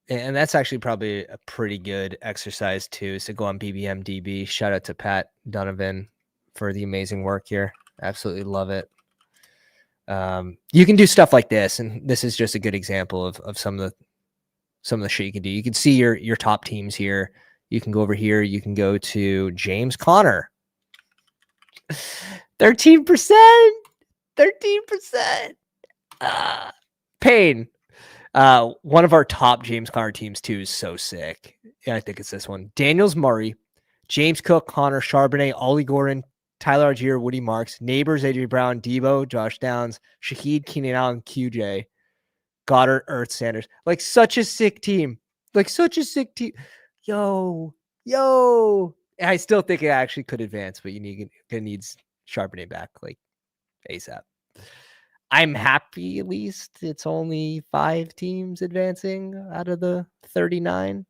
that's actually probably a pretty good exercise too. So go on BBM DB. Shout out to Pat Donovan for the amazing work here. Absolutely love it. You can do stuff like this, and this is just a good example of some of the shit you can do. You can see your top teams here. You can go over here. You can go to James Conner. 13%. 13%. Pain. One of our top James Conner teams too is so sick. Yeah, I think it's this one. Daniels Murray, James Cook, Connor, Charbonnet, Ollie Gordon, Tyler Algier, Woody Marks, Neighbors, AJ Brown, Debo, Josh Downs, Shaheed, Keenan Allen, QJ, Goddard, Earth, Sanders. Like such a sick team. Yo. I still think it actually could advance, but it needs Charbonnet back like ASAP. I'm happy at least it's only 5 teams advancing out of the 39.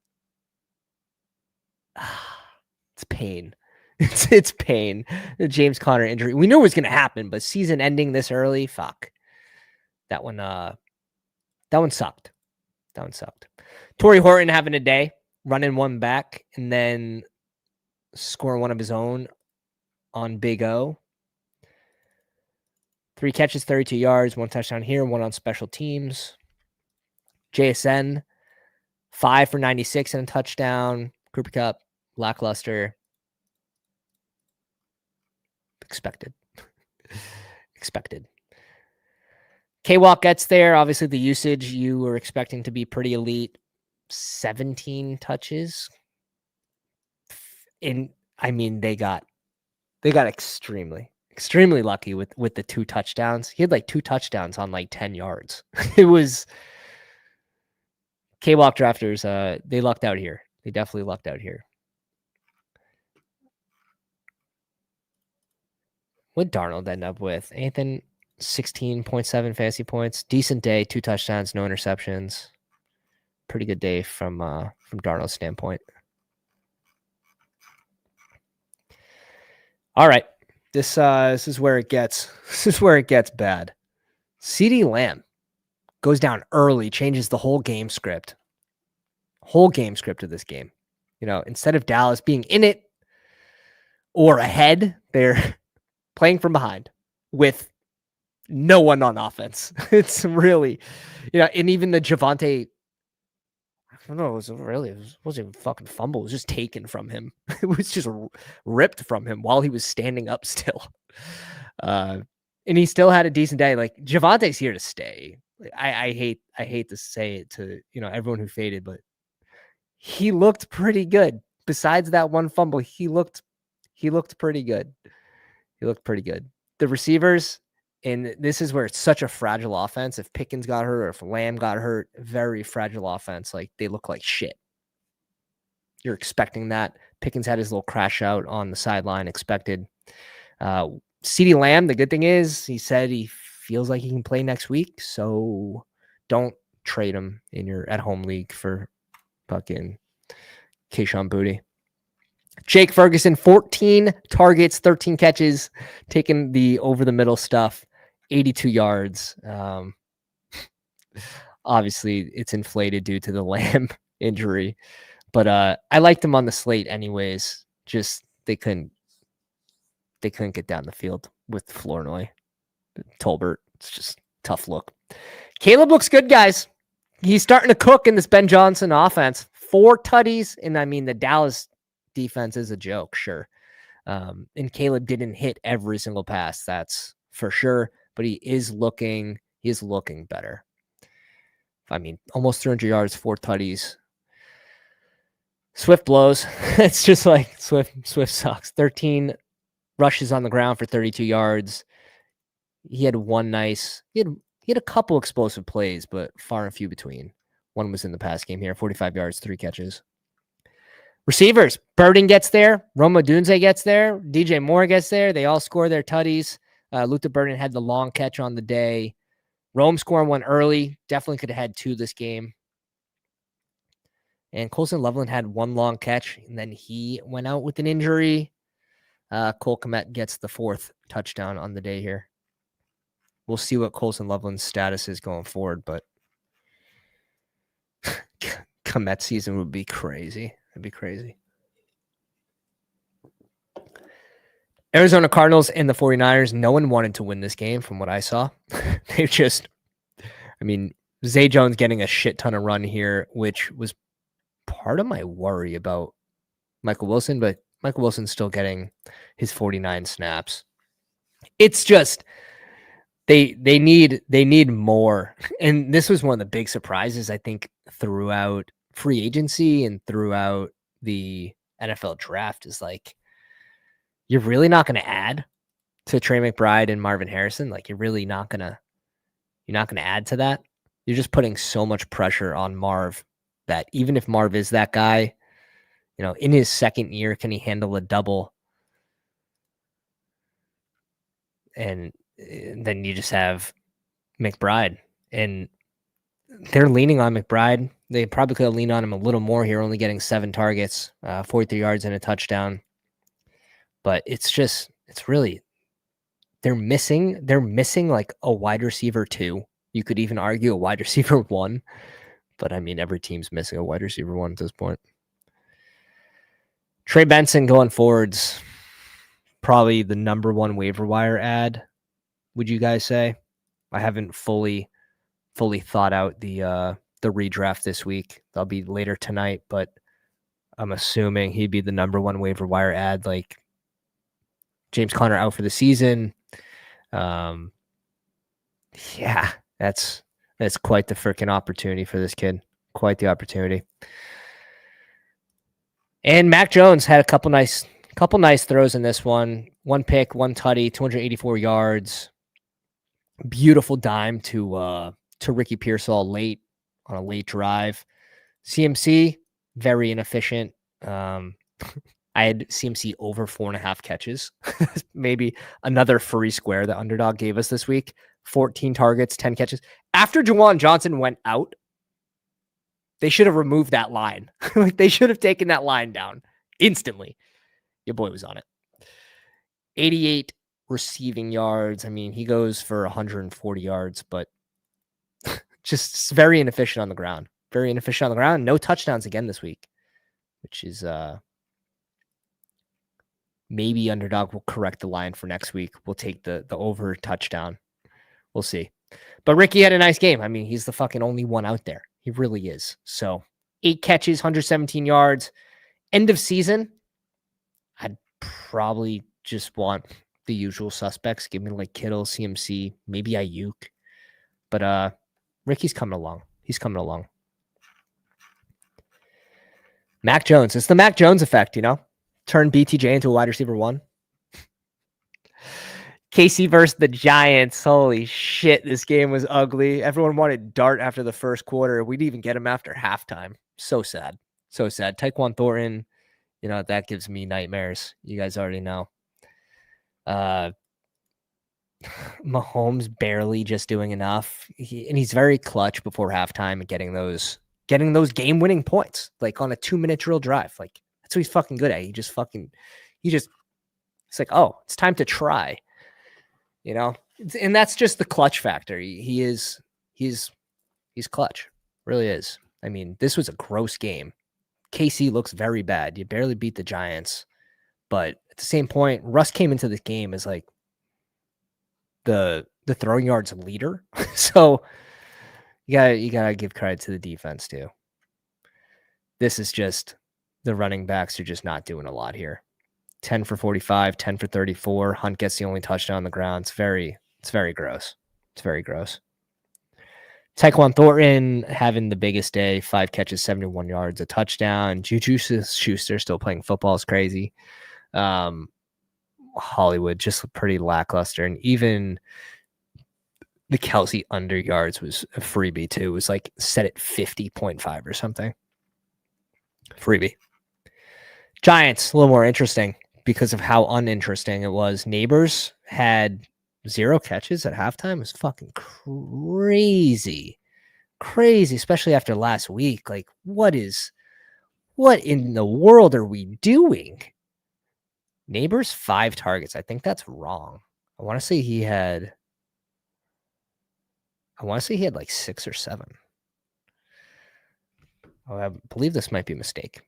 It's pain. It's pain. The James Conner injury. We knew it was going to happen, but season ending this early, fuck. That one sucked. Torrey Horton having a day, running one back, and then scoring one of his own on Big O. 3 catches, 32 yards, 1 touchdown here, 1 on special teams. JSN, 5 for 96 and a touchdown. Cooper Kupp, lackluster. Expected. K-Walk gets there. Obviously, the usage you were expecting to be pretty elite. 17 touches. They got extremely lucky with the 2 touchdowns. He had like 2 touchdowns on like 10 yards. It was K-Walk drafters. They lucked out here. They definitely lucked out here. What Darnold end up with? Nathan, 16.7 fantasy points. Decent day, 2 touchdowns, no interceptions. Pretty good day from Darnold's standpoint. All right. This is where it gets bad. CeeDee Lamb goes down early, changes the whole game script. Of this game. Instead of Dallas being in it or ahead, they're playing from behind with no one on offense. It's really, and even the Javonte, I don't know, it wasn't even fucking fumble. It was just taken from him. It was just ripped from him while he was standing up still. And he still had a decent day. Like Javonte's here to stay. I hate to say it to, everyone who faded, but he looked pretty good. Besides that one fumble, he looked pretty good. The receivers, and this is where it's such a fragile offense. If Pickens got hurt or if Lamb got hurt, very fragile offense. Like they look like shit. You're expecting that. Pickens had his little crash out on the sideline, expected. CeeDee Lamb, the good thing is he said he feels like he can play next week. So Don't trade him in your at-home league for fucking Keyshawn Booty. Jake Ferguson, 14 targets, 13 catches, taking the over-the-middle stuff, 82 yards. Obviously, it's inflated due to the Lamb injury. But I liked him on the slate anyways. Just they couldn't get down the field with Flournoy. Tolbert, it's just tough look. Caleb looks good, guys. He's starting to cook in this Ben Johnson offense. 4 tutties, and I mean the Dallas defense is a joke, sure. And Caleb didn't hit every single pass, that's for sure. But he is looking better. I mean, almost 300 yards, 4 tutties. Swift blows. It's just like Swift sucks. 13 rushes on the ground for 32 yards. He had a couple explosive plays, but far and few between. One was in the pass game here, 45 yards, 3 catches. Receivers, Burden gets there. Roma Dunze gets there. DJ Moore gets there. They all score their tutties. Luther Burden had the long catch on the day. Rome scoring one early. Definitely could have had 2 this game. And Colson Loveland had 1 long catch, and then he went out with an injury. Cole Kmet gets the 4th touchdown on the day here. We'll see what Colson Loveland's status is going forward, but Kmet season would be crazy. It'd be crazy. Arizona Cardinals and the 49ers, no one wanted to win this game from what I saw. Zay Jones getting a shit ton of run here, which was part of my worry about Michael Wilson, but Michael Wilson's still getting his 49 snaps. It's just they need more. And this was one of the big surprises, I think, throughout free agency and throughout the NFL draft is like, you're really not going to add to Trey McBride and Marvin Harrison. Like, you're not going to add to that. You're just putting so much pressure on Marv that even if Marv is that guy, in his second year, can he handle a double? And then you just have McBride, and they're leaning on McBride. They probably could have leaned on him a little more here, only getting 7 targets, 43 yards and a touchdown. But they're missing like a wide receiver 2. You could even argue a wide receiver 1, but I mean, every team's missing a wide receiver 1 at this point. Trey Benson going forwards, probably the number 1 waiver wire ad. Would you guys say? I haven't fully thought out the redraft this week. That'll be later tonight, but I'm assuming he'd be the number 1 waiver wire ad. Like, James Conner out for the season. Yeah, that's quite the freaking opportunity for this kid. Quite the opportunity. And Mac Jones had a couple nice throws in this one. 1 pick, 1 tutty, 284 yards. Beautiful dime to Ricky Pearsall late on a late drive. CMC, very inefficient. I had CMC over 4.5 catches. Maybe another free square that Underdog gave us this week. 14 targets, 10 catches. After Juwan Johnson went out, they should have removed that line. Like, they should have taken that line down instantly. Your boy was on it. 88 receiving yards. I mean, he goes for 140 yards, but just very inefficient on the ground. Very inefficient on the ground. No touchdowns again this week, which is maybe Underdog will correct the line for next week. We'll take the over touchdown. We'll see. But Ricky had a nice game. I mean, he's the fucking only one out there. He really is. So 8 catches, 117 yards. End of season, I'd probably just want the usual suspects. Give me like Kittle, CMC, maybe Ayuk. But Ricky's coming along. He's coming along. Mac Jones. It's the Mac Jones effect, Turn BTJ into a wide receiver 1. KC versus the Giants. Holy shit, this game was ugly. Everyone wanted Dart after the first quarter. We didn't even get him after halftime. So sad. So sad. Tyquan Thornton, that gives me nightmares. You guys already know. Mahomes barely just doing enough. And he's very clutch before halftime at getting those game-winning points, like on a 2-minute drill drive. Like that's what he's fucking good at. It's like, oh, it's time to try, you know? And that's just the clutch factor. He's clutch. Really is. I mean, this was a gross game. KC looks very bad. You barely beat the Giants. But at the same point, Russ came into this game as like the throwing yards leader. So you gotta give credit to the defense too. This is just the running backs are just not doing a lot here. 10 for 45, 10 for 34. Hunt gets the only touchdown on the ground. It's very gross. It's very gross. Tyquan Thornton having the biggest day, 5 catches, 71 yards, a touchdown. Juju Schuster still playing football is crazy. Hollywood just pretty lackluster. And even the Kelsey under yards was a freebie too. It was like set at 50.5 or something. Freebie. Giants, a little more interesting because of how uninteresting it was. Neighbors had 0 catches at halftime. It was fucking crazy. Crazy, especially after last week. Like, what in the world are we doing? Neighbors 5 targets. I think that's wrong. I want to say he had like 6 or 7. Oh, I believe this might be a mistake.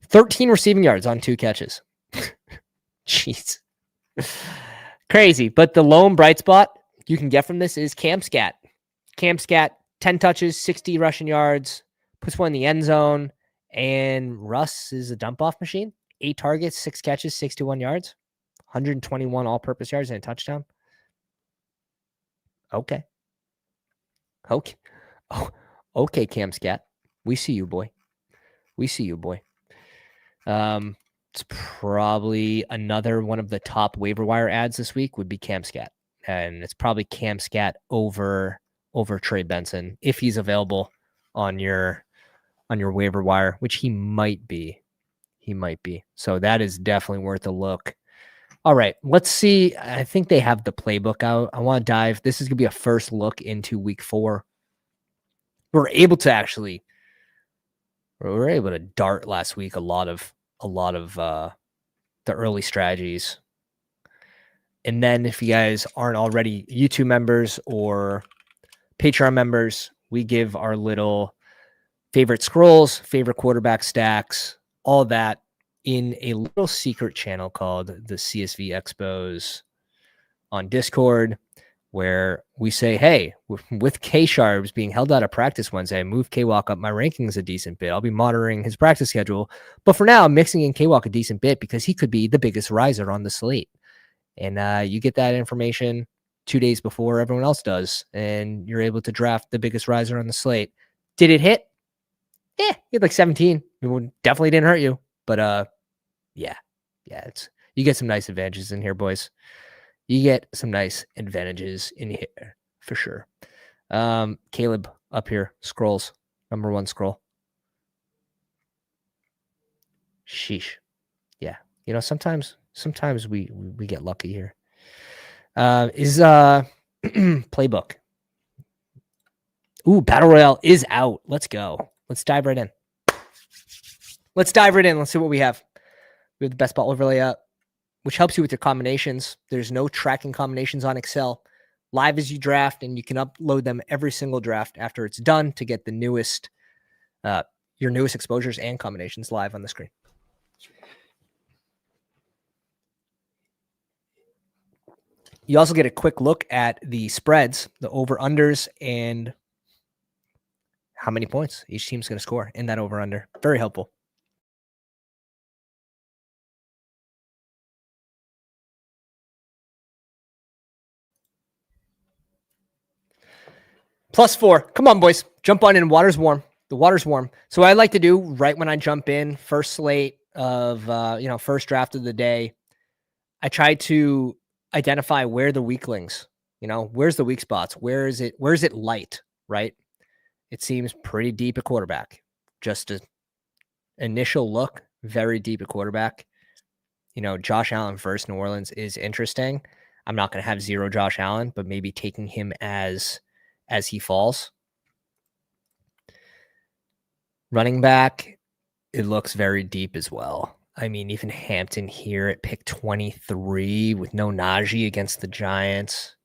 13 receiving yards on 2 catches. Jeez. Crazy. But the lone bright spot you can get from this is Cam Scat. Cam Scat, 10 touches, 60 rushing yards, puts one in the end zone, and Russ is a dump-off machine. 8 targets, 6 catches, 61 yards, 121 all-purpose yards, and a touchdown. Okay. Oh, okay, Cam Scat. We see you, boy. We see you, boy. It's probably another one of the top waiver wire ads this week would be Cam Scat. And it's probably Cam Scat over Trey Benson if he's available on your waiver wire, which he might be. So that is definitely worth a look. All right, let's see. I think they have the playbook out. I want to dive. This is going to be a first look into week 4. We're able to dart last week a lot of the early strategies. And then if you guys aren't already YouTube members or Patreon members, we give our little favorite scrolls, favorite quarterback stacks, all that in a little secret channel called the CSV Expos on Discord, where we say, hey, with K-Sharps being held out of practice Wednesday, I moved K-Walk up my rankings a decent bit. I'll be monitoring his practice schedule. But for now, I'm mixing in K-Walk a decent bit because he could be the biggest riser on the slate. And you get that information 2 days before everyone else does, and you're able to draft the biggest riser on the slate. Did it hit? Yeah, you had like 17. It definitely didn't hurt you. But yeah, you get some nice advantages in here, boys. You get some nice advantages in here for sure. Caleb up here, scrolls, number 1 scroll. Sheesh. Yeah. Sometimes we get lucky here. Is playbook. Ooh, Battle Royale is out. Let's go. Let's dive right in. Let's see what we have. We have the Bestball overlay up, which helps you with your combinations. There's no tracking combinations on Excel. Live as you draft, and you can upload them every single draft after it's done to get the newest, your newest exposures and combinations live on the screen. You also get a quick look at the spreads, the over-unders, and how many points each team's going to score in that over-under. Very helpful. +4. Come on, boys. Jump on in. Water's warm. The water's warm. So what I like to do right when I jump in, first slate of, first draft of the day, I try to identify where the weaklings, where's the weak spots? Where is it light, right? It seems pretty deep at quarterback. Just an initial look, very deep at quarterback. Josh Allen versus New Orleans is interesting. I'm not going to have 0 Josh Allen, but maybe taking him as he falls. Running back, it looks very deep as well. I mean, even Hampton here at pick 23 with no Najee against the Giants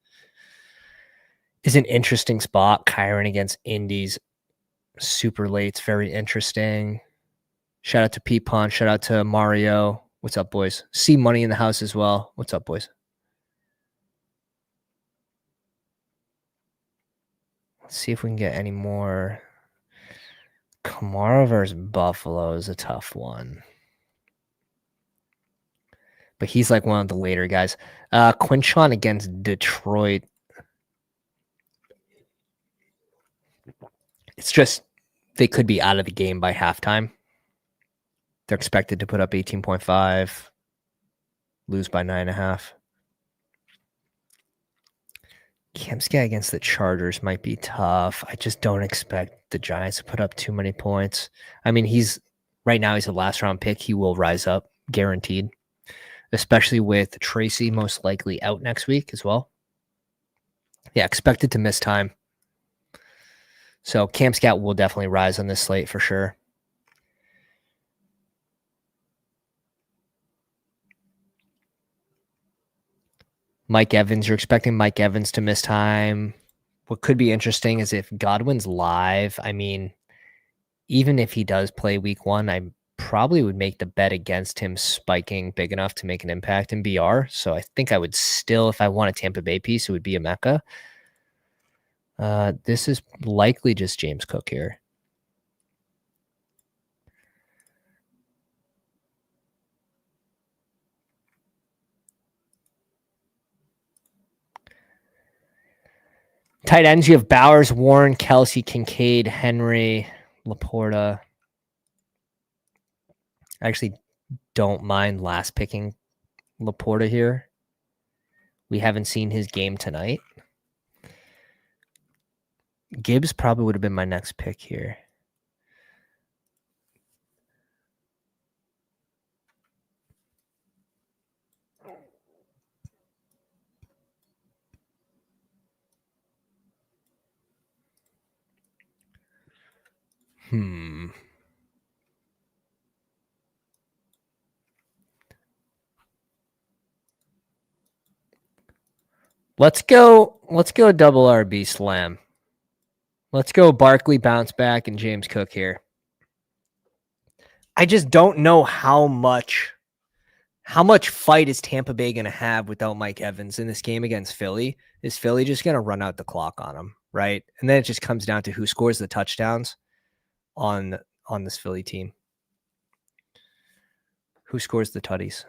is an interesting spot. Kyron against Indies, super late. It's very interesting. Shout out to Pete Pond. Shout out to Mario. What's up, boys? See Money in the house as well. What's up, boys? Let's see if we can get any more. Kamara versus Buffalo is a tough one. But he's like one of the later guys. Quinchon against Detroit. It's just they could be out of the game by halftime. They're expected to put up 18.5, lose by 9.5. Kemsky against the Chargers might be tough. I just don't expect the Giants to put up too many points. I mean, right now he's a last round pick. He will rise up, guaranteed, especially with Tracy most likely out next week as well. Yeah, expected to miss time. So Cam Scout will definitely rise on this slate for sure. Mike Evans, you're expecting Mike Evans to miss time. What could be interesting is if Godwin's live. I mean, even if he does play week 1, I probably would make the bet against him spiking big enough to make an impact in BR. So I think I would still, if I want a Tampa Bay piece, it would be a Mecca. This is likely just James Cook here. Tight ends, you have Bowers, Warren, Kelsey, Kincaid, Henry, Laporta. I actually don't mind last picking Laporta here. We haven't seen his game tonight. Gibbs probably would have been my next pick here. Let's go double RB slam. Let's go Barkley bounce back and James Cook here. I just don't know how much fight is Tampa Bay going to have without Mike Evans in this game against Philly. Is Philly just going to run out the clock on him, right? And then it just comes down to who scores the touchdowns on this Philly team. Who scores the tutties?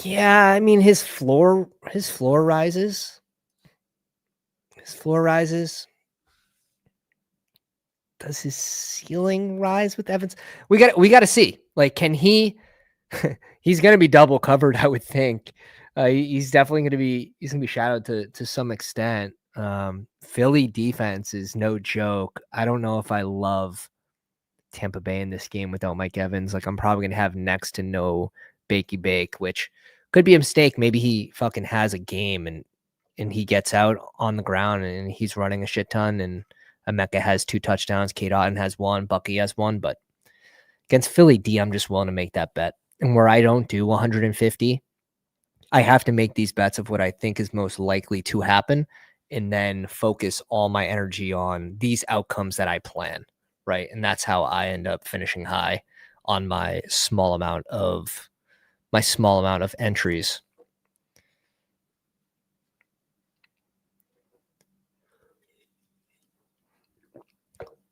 Yeah, I mean his floor rises. His floor rises. Does his ceiling rise with Evans? We got to see. Like, can he? He's going to be double covered, I would think. He's definitely going to be. He's going to be shadowed to some extent. Philly defense is no joke. I don't know if I love Tampa Bay in this game without Mike Evans. Like, I'm probably going to have next to no Bakey Bake, which could be a mistake. Maybe he fucking has a game and he gets out on the ground and he's running a shit ton and Emeka has 2 touchdowns. Kate Otten has 1. Bucky has 1. But against Philly D, I'm just willing to make that bet. And where I don't do 150, I have to make these bets of what I think is most likely to happen and then focus all my energy on these outcomes that I plan, right? And that's how I end up finishing high on my small amount of entries.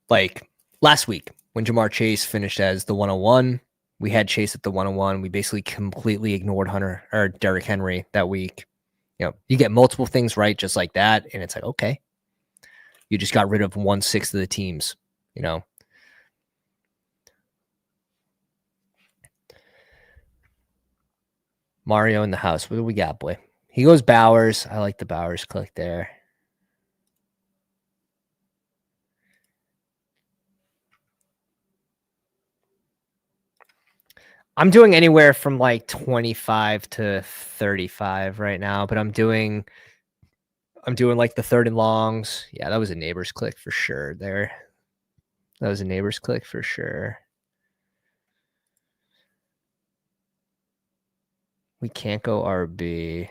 Like last week when Jamar Chase finished as the 101, we had Chase at the 101. We basically completely ignored Hunter or Derrick Henry that week. You know, you get multiple things right just like that. And it's like, okay, you just got rid of 1/6 of the teams, you know. Mario in the house. What do we got, boy? He goes Bowers. I like the Bowers click there. I'm doing anywhere from like 25 to 35 right now, but I'm doing like the third and longs. Yeah, that was a neighbor's click for sure there. That was a neighbor's click for sure. We can't go RB.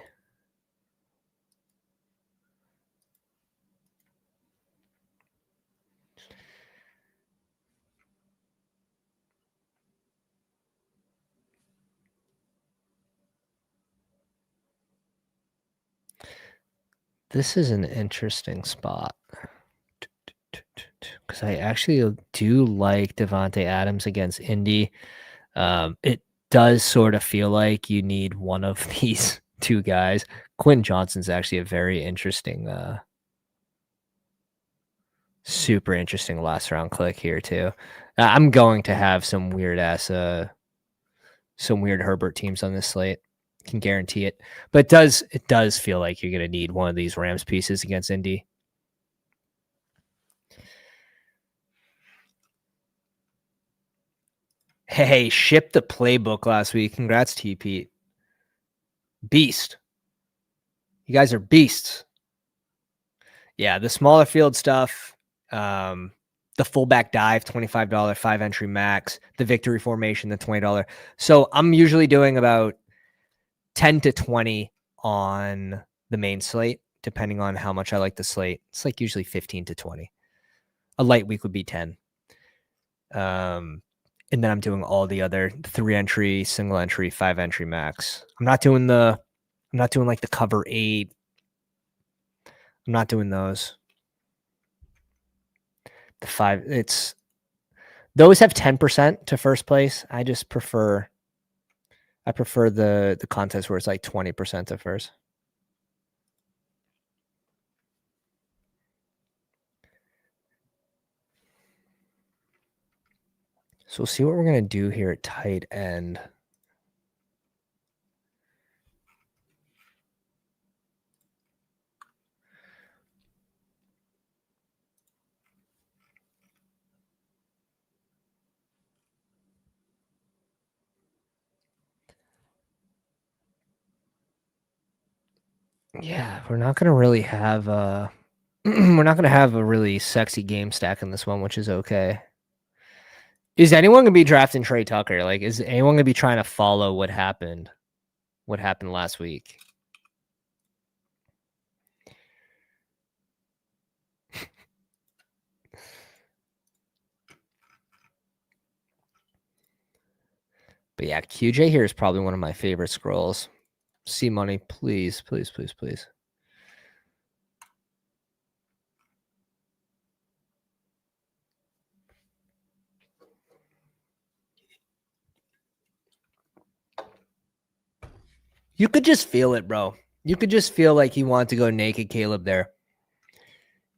This is an interesting spot. Because I actually do like Devontae Adams against Indy. It does sort of feel like you need one of these two guys. Quinn Johnson's actually a very interesting, super interesting last round click here too. I'm going to have some weird Herbert teams on this slate. Can guarantee it. But it does feel like you're going to need one of these Rams pieces against Indy. Hey, shipped the playbook last week. Congrats to you, Pete. Beast. You guys are beasts. Yeah, the smaller field stuff, the fullback dive, $25, 5 entry max, the victory formation, the $20. So I'm usually doing about 10 to 20 on the main slate, depending on how much I like the slate. It's like usually 15 to 20. A light week would be 10. And then I'm doing all the other 3 entry, single entry, 5 entry max. I'm not doing like the cover 8. I'm not doing those. The 5, those have 10% to first place. I prefer the contest where it's like 20% to first. So we'll see what we're going to do here at tight end. Yeah, we're not going to really have we're not going to have a really sexy game stack in this one, which is okay. Is anyone going to be drafting Trey Tucker? Like, is anyone going to be trying to follow what happened last week? But yeah, QJ here is probably one of my favorite scrolls. C money, please, please, please, please. You could just feel it, bro. You could just feel like he wanted to go naked Caleb there.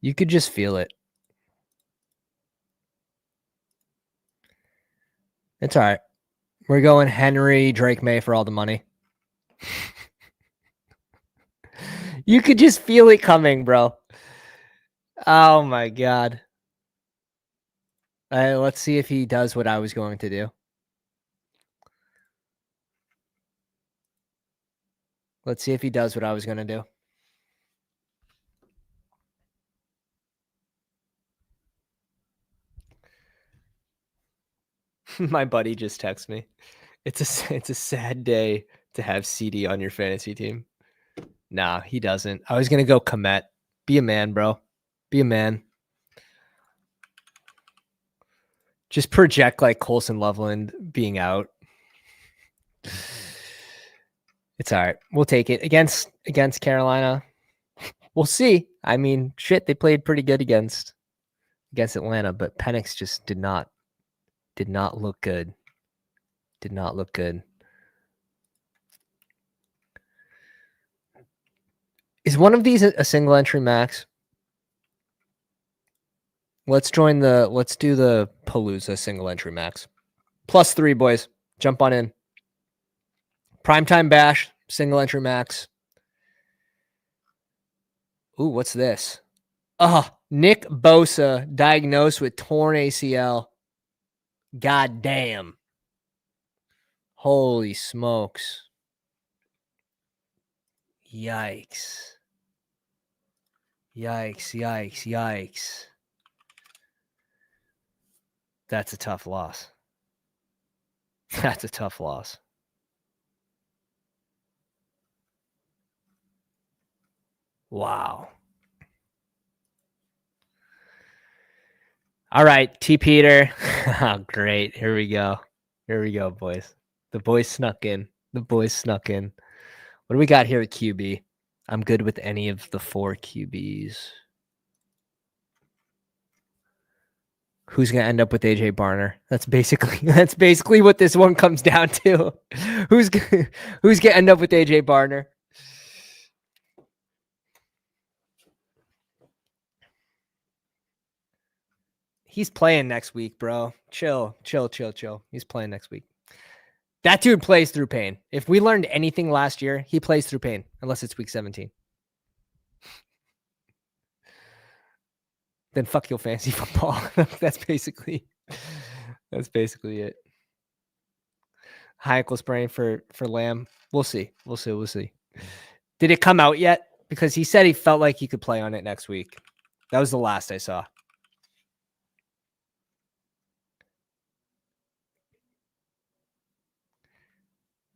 You could just feel it. It's all right. We're going Henry, Drake May for all the money. You could just feel it coming, bro. Oh my God. Let's see if he does what I was going to do. Let's see if he does what I was going to do. My buddy just texted me. It's a sad day to have CD on your fantasy team. Nah, he doesn't. I was going to go Komet. Be a man, bro. Be a man. Just project like Colson Loveland being out. It's all right. We'll take it against Carolina. We'll see. I mean, shit, they played pretty good against Atlanta, but Penix just did not look good. Did not look good. Is one of these a single entry max? Let's do the Palooza single entry max. +3, boys. Jump on in. Primetime bash, single entry max. Ooh, what's this? Nick Bosa diagnosed with torn ACL. God damn. Holy smokes. Yikes. Yikes, yikes, yikes. That's a tough loss. That's a tough loss. Wow. All right, T. Peter. Oh, great. Here we go. Here we go, boys. The boys snuck in. The boys snuck in. What do we got here at QB? I'm good with any of the 4 QBs. Who's gonna end up with AJ Barner? That's basically what this one comes down to. Who's gonna end up with AJ Barner? He's playing next week, bro. Chill. He's playing next week. That dude plays through pain. If we learned anything last year, he plays through pain, unless it's week 17. Then fuck your fantasy football. That's basically it. High ankle sprain for Lamb. We'll see. Did it come out yet? Because he said he felt like he could play on it next week. That was the last I saw.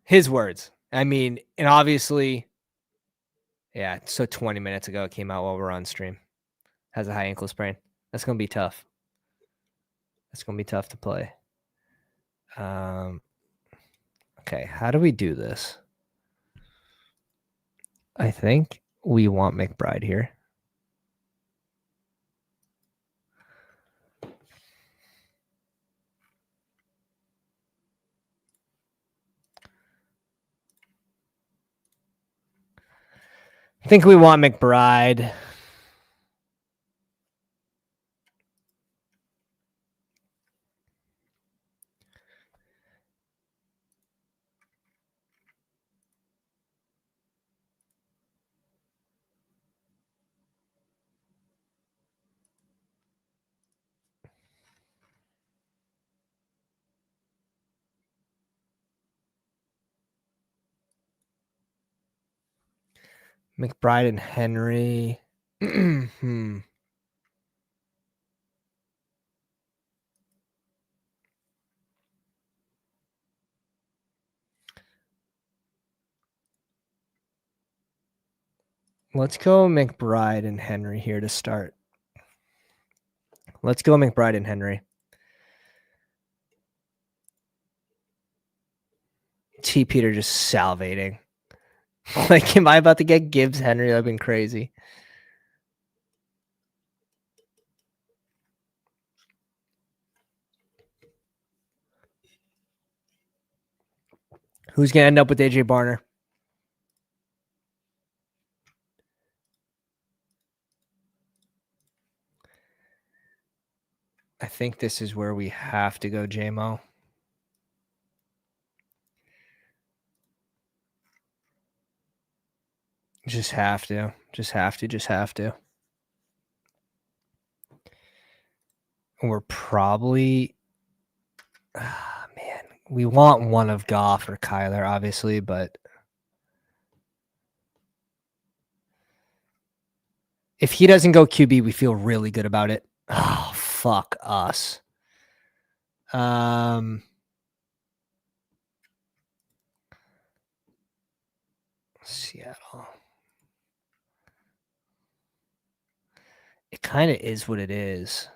His words. I mean, and obviously, yeah, so 20 minutes ago it came out while we're on stream. Has a high ankle sprain. That's going to be tough. That's going to be tough to play. Okay, how do we do this? I think we want McBride here. I think we want McBride. McBride and Henry. Let's go McBride and Henry here to start. Let's go McBride and Henry. T. Peter just salivating. Like, am I about to get Gibbs Henry? That'd been crazy. Who's going to end up with AJ Barner? I think this is where we have to go, JMO. Just have to. We're probably... man, we want one of Goff or Kyler, obviously, but... if he doesn't go QB, we feel really good about it. Oh, fuck us. Seattle. It kind of is what it is.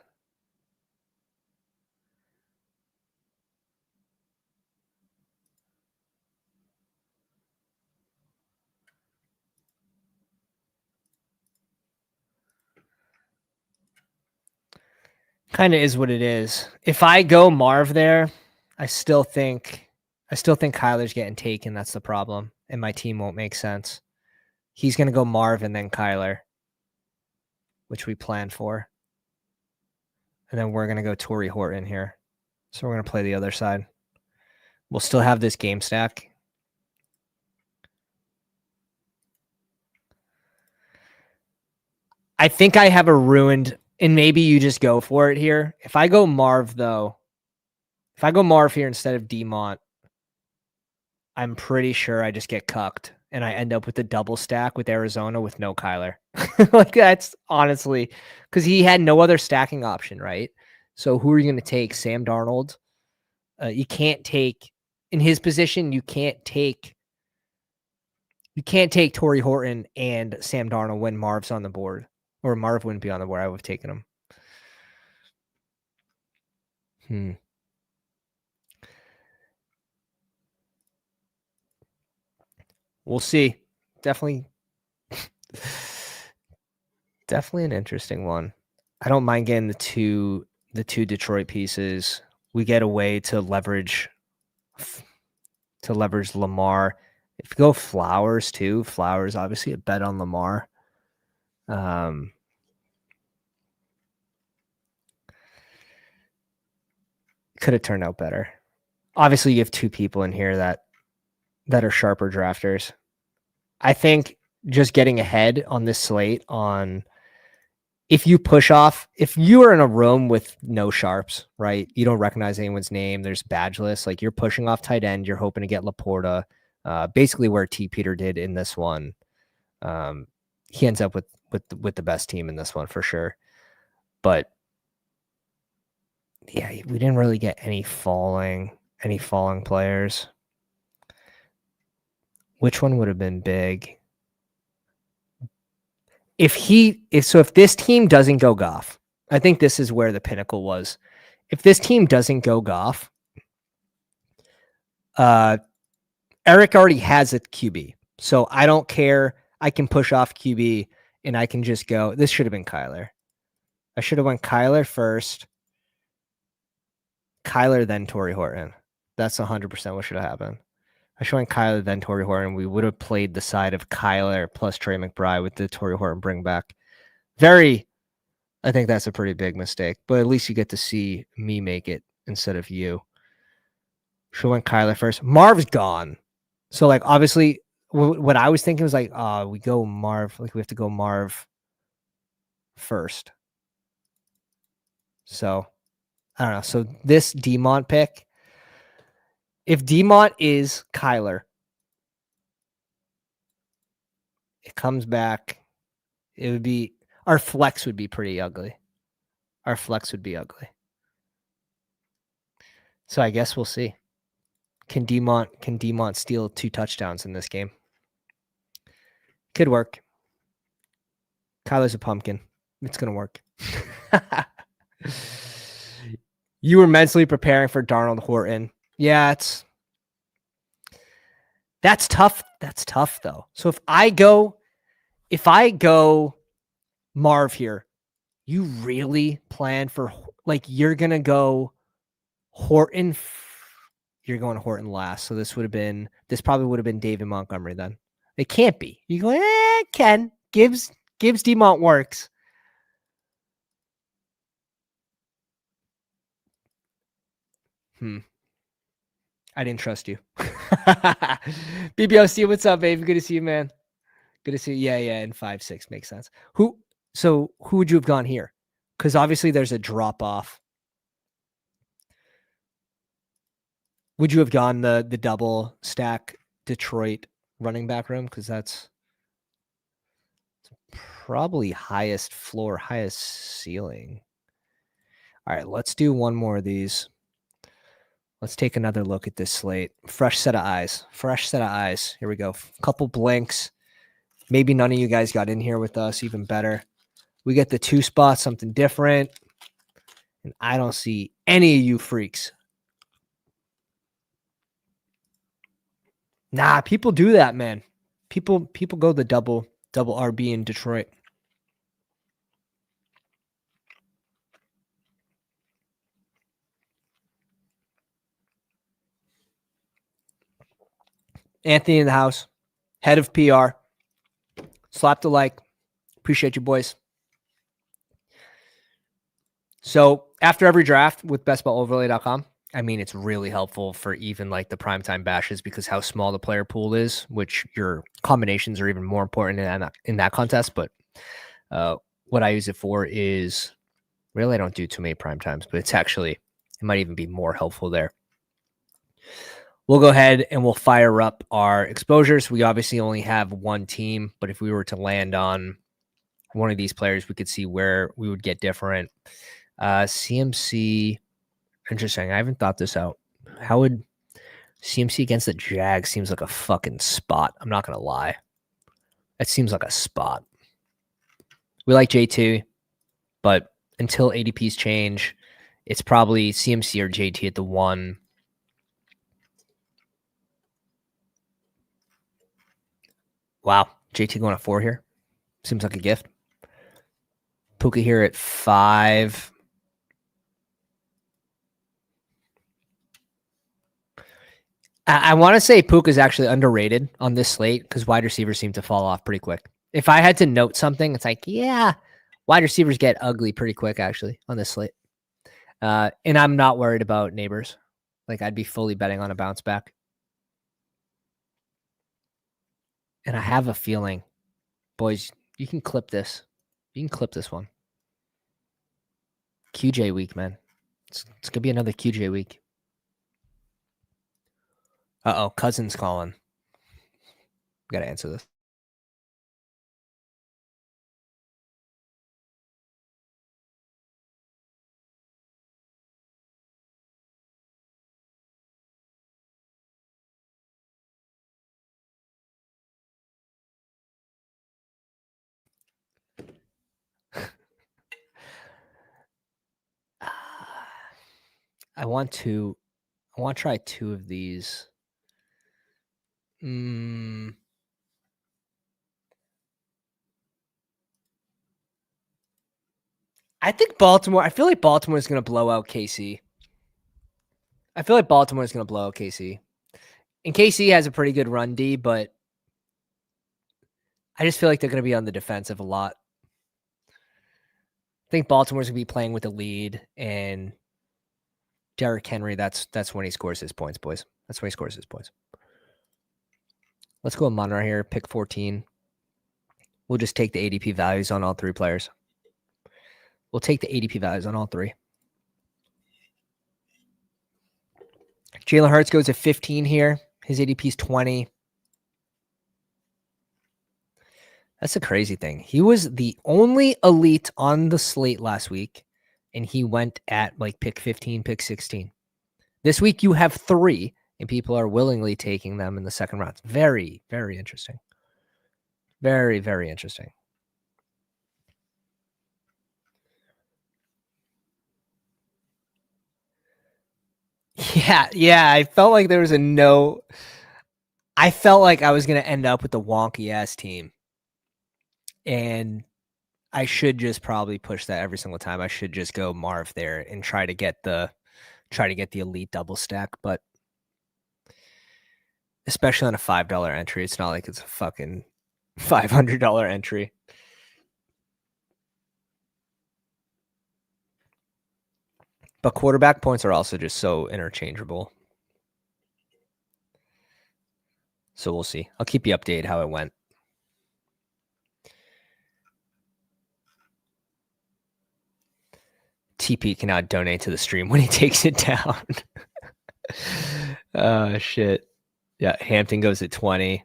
Kind of is what it is. If I go Marv there, I still think Kyler's getting taken. That's the problem. And my team won't make sense. He's going to go Marv and then Kyler, which we planned for. And then we're going to go Torrey Horton here. So we're going to play the other side. We'll still have this game stack. I think I have a ruined, and maybe you just go for it here. If I go Marv, though, if I go Marv here instead of Demont, I'm pretty sure I just get cucked and I end up with a double stack with Arizona with no Kyler. Like that's honestly because he had no other stacking option, right? So who are you going to take? Sam Darnold? You can't take in his position. You can't take Torrey Horton and Sam Darnold when Marv's on the board, or Marv wouldn't be on the board. I would have taken him. We'll see. Definitely an interesting one. I don't mind getting the two Detroit pieces. We get a way to leverage Lamar. If you go Flowers too, Flowers obviously a bet on Lamar. Could have turned out better. Obviously, you have two people in here that are sharper drafters. I think just getting ahead on this slate on if you push off, if you are in a room with no sharps, right? You don't recognize anyone's name. There's badge lists. Like you're pushing off tight end. You're hoping to get Laporta, basically where T. Peter did in this one. He ends up with the best team in this one for sure. But yeah, we didn't really get any falling players. Which one would have been big? If this team doesn't go Goff, I think this is where the pinnacle was. If this team doesn't go Goff, Eric already has a QB. So I don't care. I can push off QB and I can just go. This should have been Kyler. I should have went Kyler first. Kyler, then Torrey Horton. That's 100% what should have happened. I should have went Kyler, then Torrey Horton. We would have played the side of Kyler plus Trey McBride with the Torrey Horton bring back. I think that's a pretty big mistake, but at least you get to see me make it instead of you. Should have went Kyler first. Marv's gone. So, like, obviously, what I was thinking was like, we go Marv. Like, we have to go Marv first. So, I don't know. So, this Demont pick, if Demont is Kyler, it comes back, it would be, our flex would be pretty ugly. So, I guess we'll see. Can Demont steal 2 touchdowns in this game? Could work. Kyler's a pumpkin. It's going to work. You were mentally preparing for Darnold Horton. Yeah, that's tough. That's tough though. So if I go Marv here, you really plan for like you're going to go Horton. You're going Horton last. So this probably would have been David Montgomery then. It can't be. You go, Ken. Gibbs Demont works. I didn't trust you. BBOC, what's up, baby? Good to see you, man. Good to see you. Yeah, and 5-6 makes sense. Who would you have gone here? Because obviously there's a drop off. Would you have gone the double stack Detroit running back room? Because that's probably highest floor, highest ceiling. All right, let's do one more of these. Let's take another look at this slate. Fresh set of eyes. Here we go. Couple blinks. Maybe none of you guys got in here with us. Even better. We get the 2 spots, something different. And I don't see any of you freaks. Nah, people do that, man. People go the double RB in Detroit. Anthony in the house, head of PR. Slap the like. Appreciate you, boys. So after every draft with bestballoverlay.com, I mean, it's really helpful for even like the primetime bashes because how small the player pool is, which your combinations are even more important in that contest. But what I use it for is really, I don't do too many primetimes, but it might even be more helpful there. We'll go ahead and we'll fire up our exposures. We obviously only have one team, but if we were to land on one of these players, we could see where we would get different. CMC, interesting. I haven't thought this out. How would CMC against the Jags seems like a fucking spot. I'm not going to lie. That seems like a spot. We like J2, but until ADPs change, it's probably CMC or JT at the 1. Wow. JT going at 4 here. Seems like a gift. Puka here at 5. I want to say Puka is actually underrated on this slate because wide receivers seem to fall off pretty quick. If I had to note something, it's like, yeah, wide receivers get ugly pretty quick actually on this slate. And I'm not worried about neighbors. Like I'd be fully betting on a bounce back. And I have a feeling, boys, you can clip this. You can clip this one. QJ week, man. It's going to be another QJ week. Uh-oh, Cousin's calling. We got to answer this. I want to try 2 of these. I think Baltimore. I feel like Baltimore is going to blow out KC. And KC has a pretty good run D, but I just feel like they're going to be on the defensive a lot. I think Baltimore's going to be playing with the lead, and Derrick Henry, that's when he scores his points, boys. That's when he scores his points. Let's go Monroe here, pick 14. We'll just take the ADP values on all 3 players. We'll take the ADP values on all 3. Jalen Hurts goes at 15 here. His ADP is 20. That's the crazy thing. He was the only elite on the slate last week, and he went at like pick 15, pick 16. This week you have 3, and people are willingly taking them in the second round. Very, very interesting. Very, very interesting. Yeah. I felt like there was I felt like I was going to end up with the wonky ass team. And I should just probably push that every single time. I should just go Marv there and try to get the elite double stack, but especially on a $5 entry, it's not like it's a fucking $500 entry. But quarterback points are also just so interchangeable. So we'll see. I'll keep you updated how it went. TP cannot donate to the stream when he takes it down. Oh, shit. Yeah, Hampton goes at 20.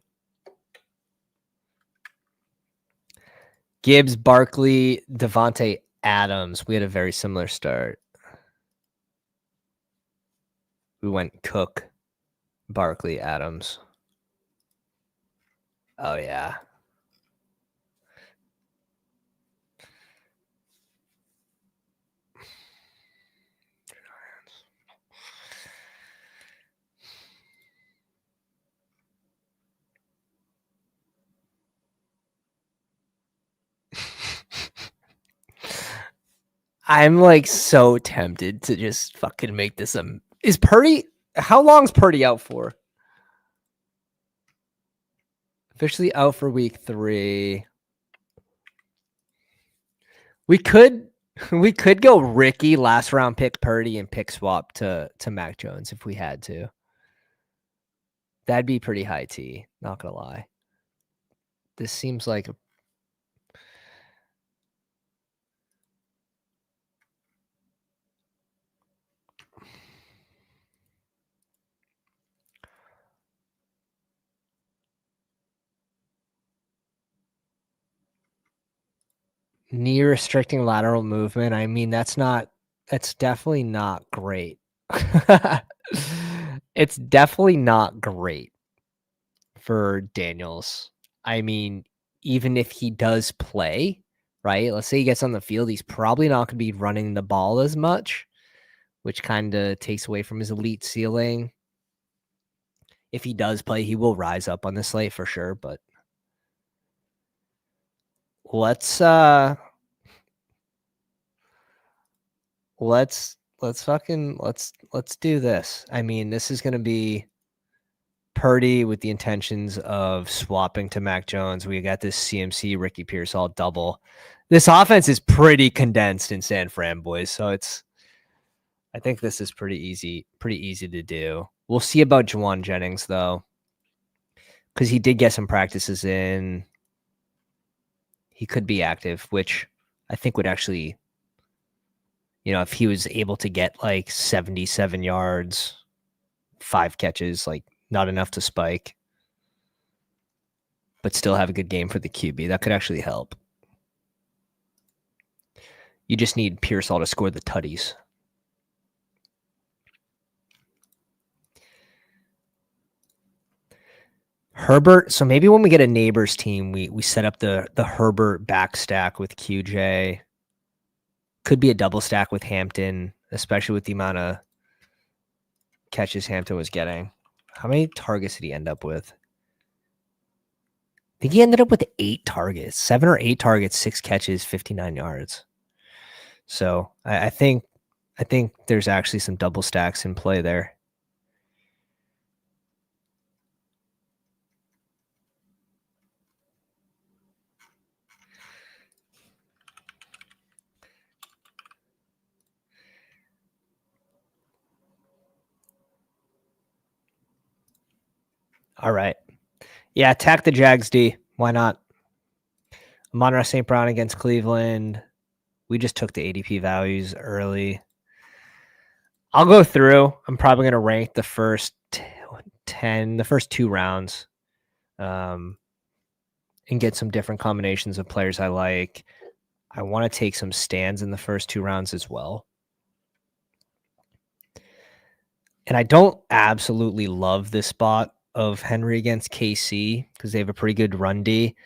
Gibbs, Barkley, Devontae Adams. We had a very similar start. We went Cook, Barkley, Adams. Oh, yeah. I'm like so tempted to just fucking make this is Purdy, how long's Purdy out for? Officially out for week 3. We could go Ricky, last round pick Purdy, and pick swap to Mac Jones if we had to. That'd be pretty high T, not gonna lie. This seems like Knee restricting lateral movement. I mean, that's definitely not great. It's definitely not great for Daniels. I mean, even if he does play, right? Let's say he gets on the field, he's probably not going to be running the ball as much, which kind of takes away from his elite ceiling. If he does play, he will rise up on the slate for sure, but let's do this. I mean, this is going to be Purdy with the intentions of swapping to Mac Jones. We got this CMC Ricky Pearsall double. This offense is pretty condensed in San Fran, boys. So I think this is pretty easy to do. We'll see about Juwan Jennings though, because he did get some practices in. He could be active, which I think would actually, if he was able to get like 77 yards, 5 catches, like not enough to spike, but still have a good game for the QB, that could actually help. You just need Pearsall to score the tutties. Herbert. So maybe when we get a neighbors team, we set up the Herbert back stack with QJ. Could be a double stack with Hampton, especially with the amount of catches Hampton was getting. How many targets did he end up with? I think he ended up with 8 targets, 7 or 8 targets, 6 catches, 59 yards. So I think there's actually some double stacks in play there. All right. Yeah, attack the Jags, D. Why not? Amon-Ra St. Brown against Cleveland. We just took the ADP values early. I'll go through. I'm probably going to rank the first 2 rounds, and get some different combinations of players I like. I want to take some stands in the first 2 rounds as well. And I don't absolutely love this spot of Henry against KC because they have a pretty good run D.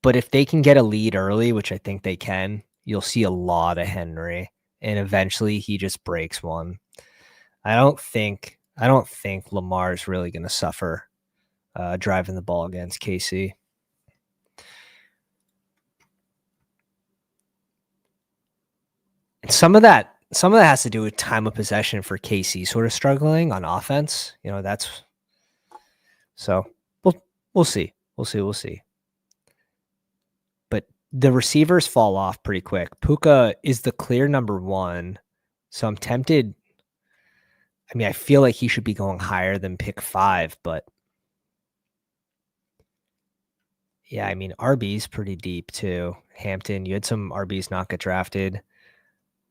But if they can get a lead early, which I think they can, you'll see a lot of Henry. And eventually he just breaks one. I don't think Lamar's really going to suffer driving the ball against KC. And some of that has to do with time of possession for KC sort of struggling on offense. That's so we'll see. We'll see. But the receivers fall off pretty quick. Puka is the clear number 1. So I'm tempted. I mean, I feel like he should be going higher than pick 5, but yeah, I mean, RB's pretty deep too. Hampton, you had some RBs not get drafted.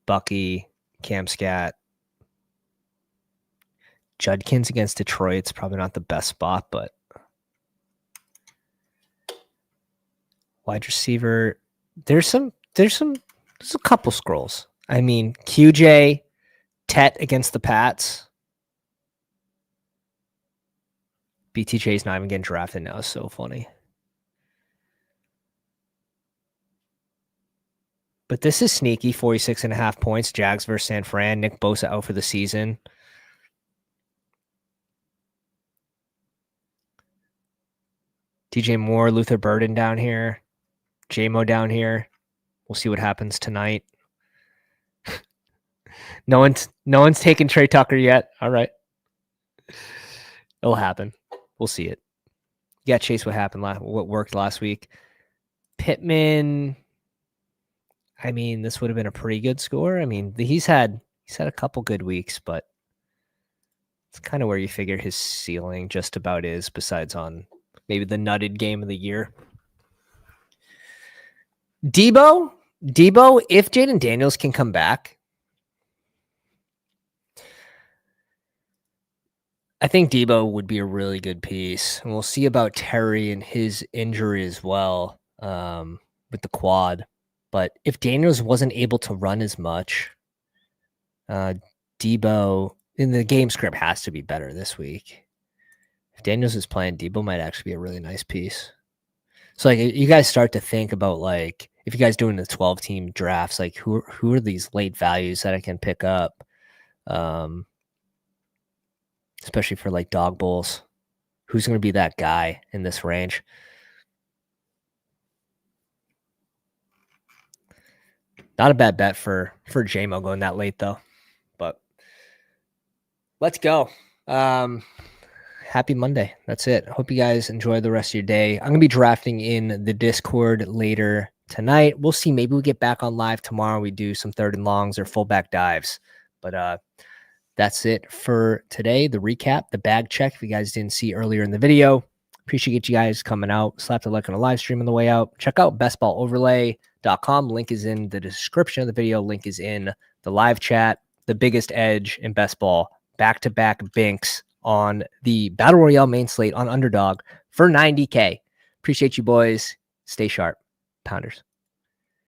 Bucky, Cam Scat. Judkins against Detroit's probably not the best spot, but wide receiver, there's a couple scrolls. I mean, QJ, Tet against the Pats. BTJ's not even getting drafted now. It's so funny. But this is sneaky, 46.5 points. Jags versus San Fran. Nick Bosa out for the season. DJ Moore, Luther Burden down here. JMO down here. We'll see what happens tonight. No one's taken Trey Tucker yet. All right. It'll happen. We'll see it. You got Chase what worked last week. Pittman. I mean, this would have been a pretty good score. I mean, he's had a couple good weeks, but it's kind of where you figure his ceiling just about is, besides on maybe the nutted game of the year. Debo, if Jaden Daniels can come back, I think Debo would be a really good piece. And we'll see about Terry and his injury as well, with the quad. But if Daniels wasn't able to run as much, Debo in the game script has to be better this week. If Daniels is playing, Debo might actually be a really nice piece. So like you guys start to think about like if you guys doing the 12-team drafts, like who are these late values that I can pick up? Especially for like dog bowls. Who's going to be that guy in this range? Not a bad bet for JMO going that late though. But let's go. Happy Monday. That's it. Hope you guys enjoy the rest of your day. I'm going to be drafting in the Discord later tonight. We'll see. Maybe we get back on live tomorrow. We do some third and longs or fullback dives. But that's it for today. The recap, the bag check. If you guys didn't see earlier in the video, appreciate you guys coming out. Slap the like on a live stream on the way out. Check out bestballoverlay.com. Link is in the description of the video. Link is in the live chat. The biggest edge in best ball. Back-to-back BINKS on the Battle Royale main slate on Underdog for $90K. Appreciate you boys. Stay sharp. Pounders.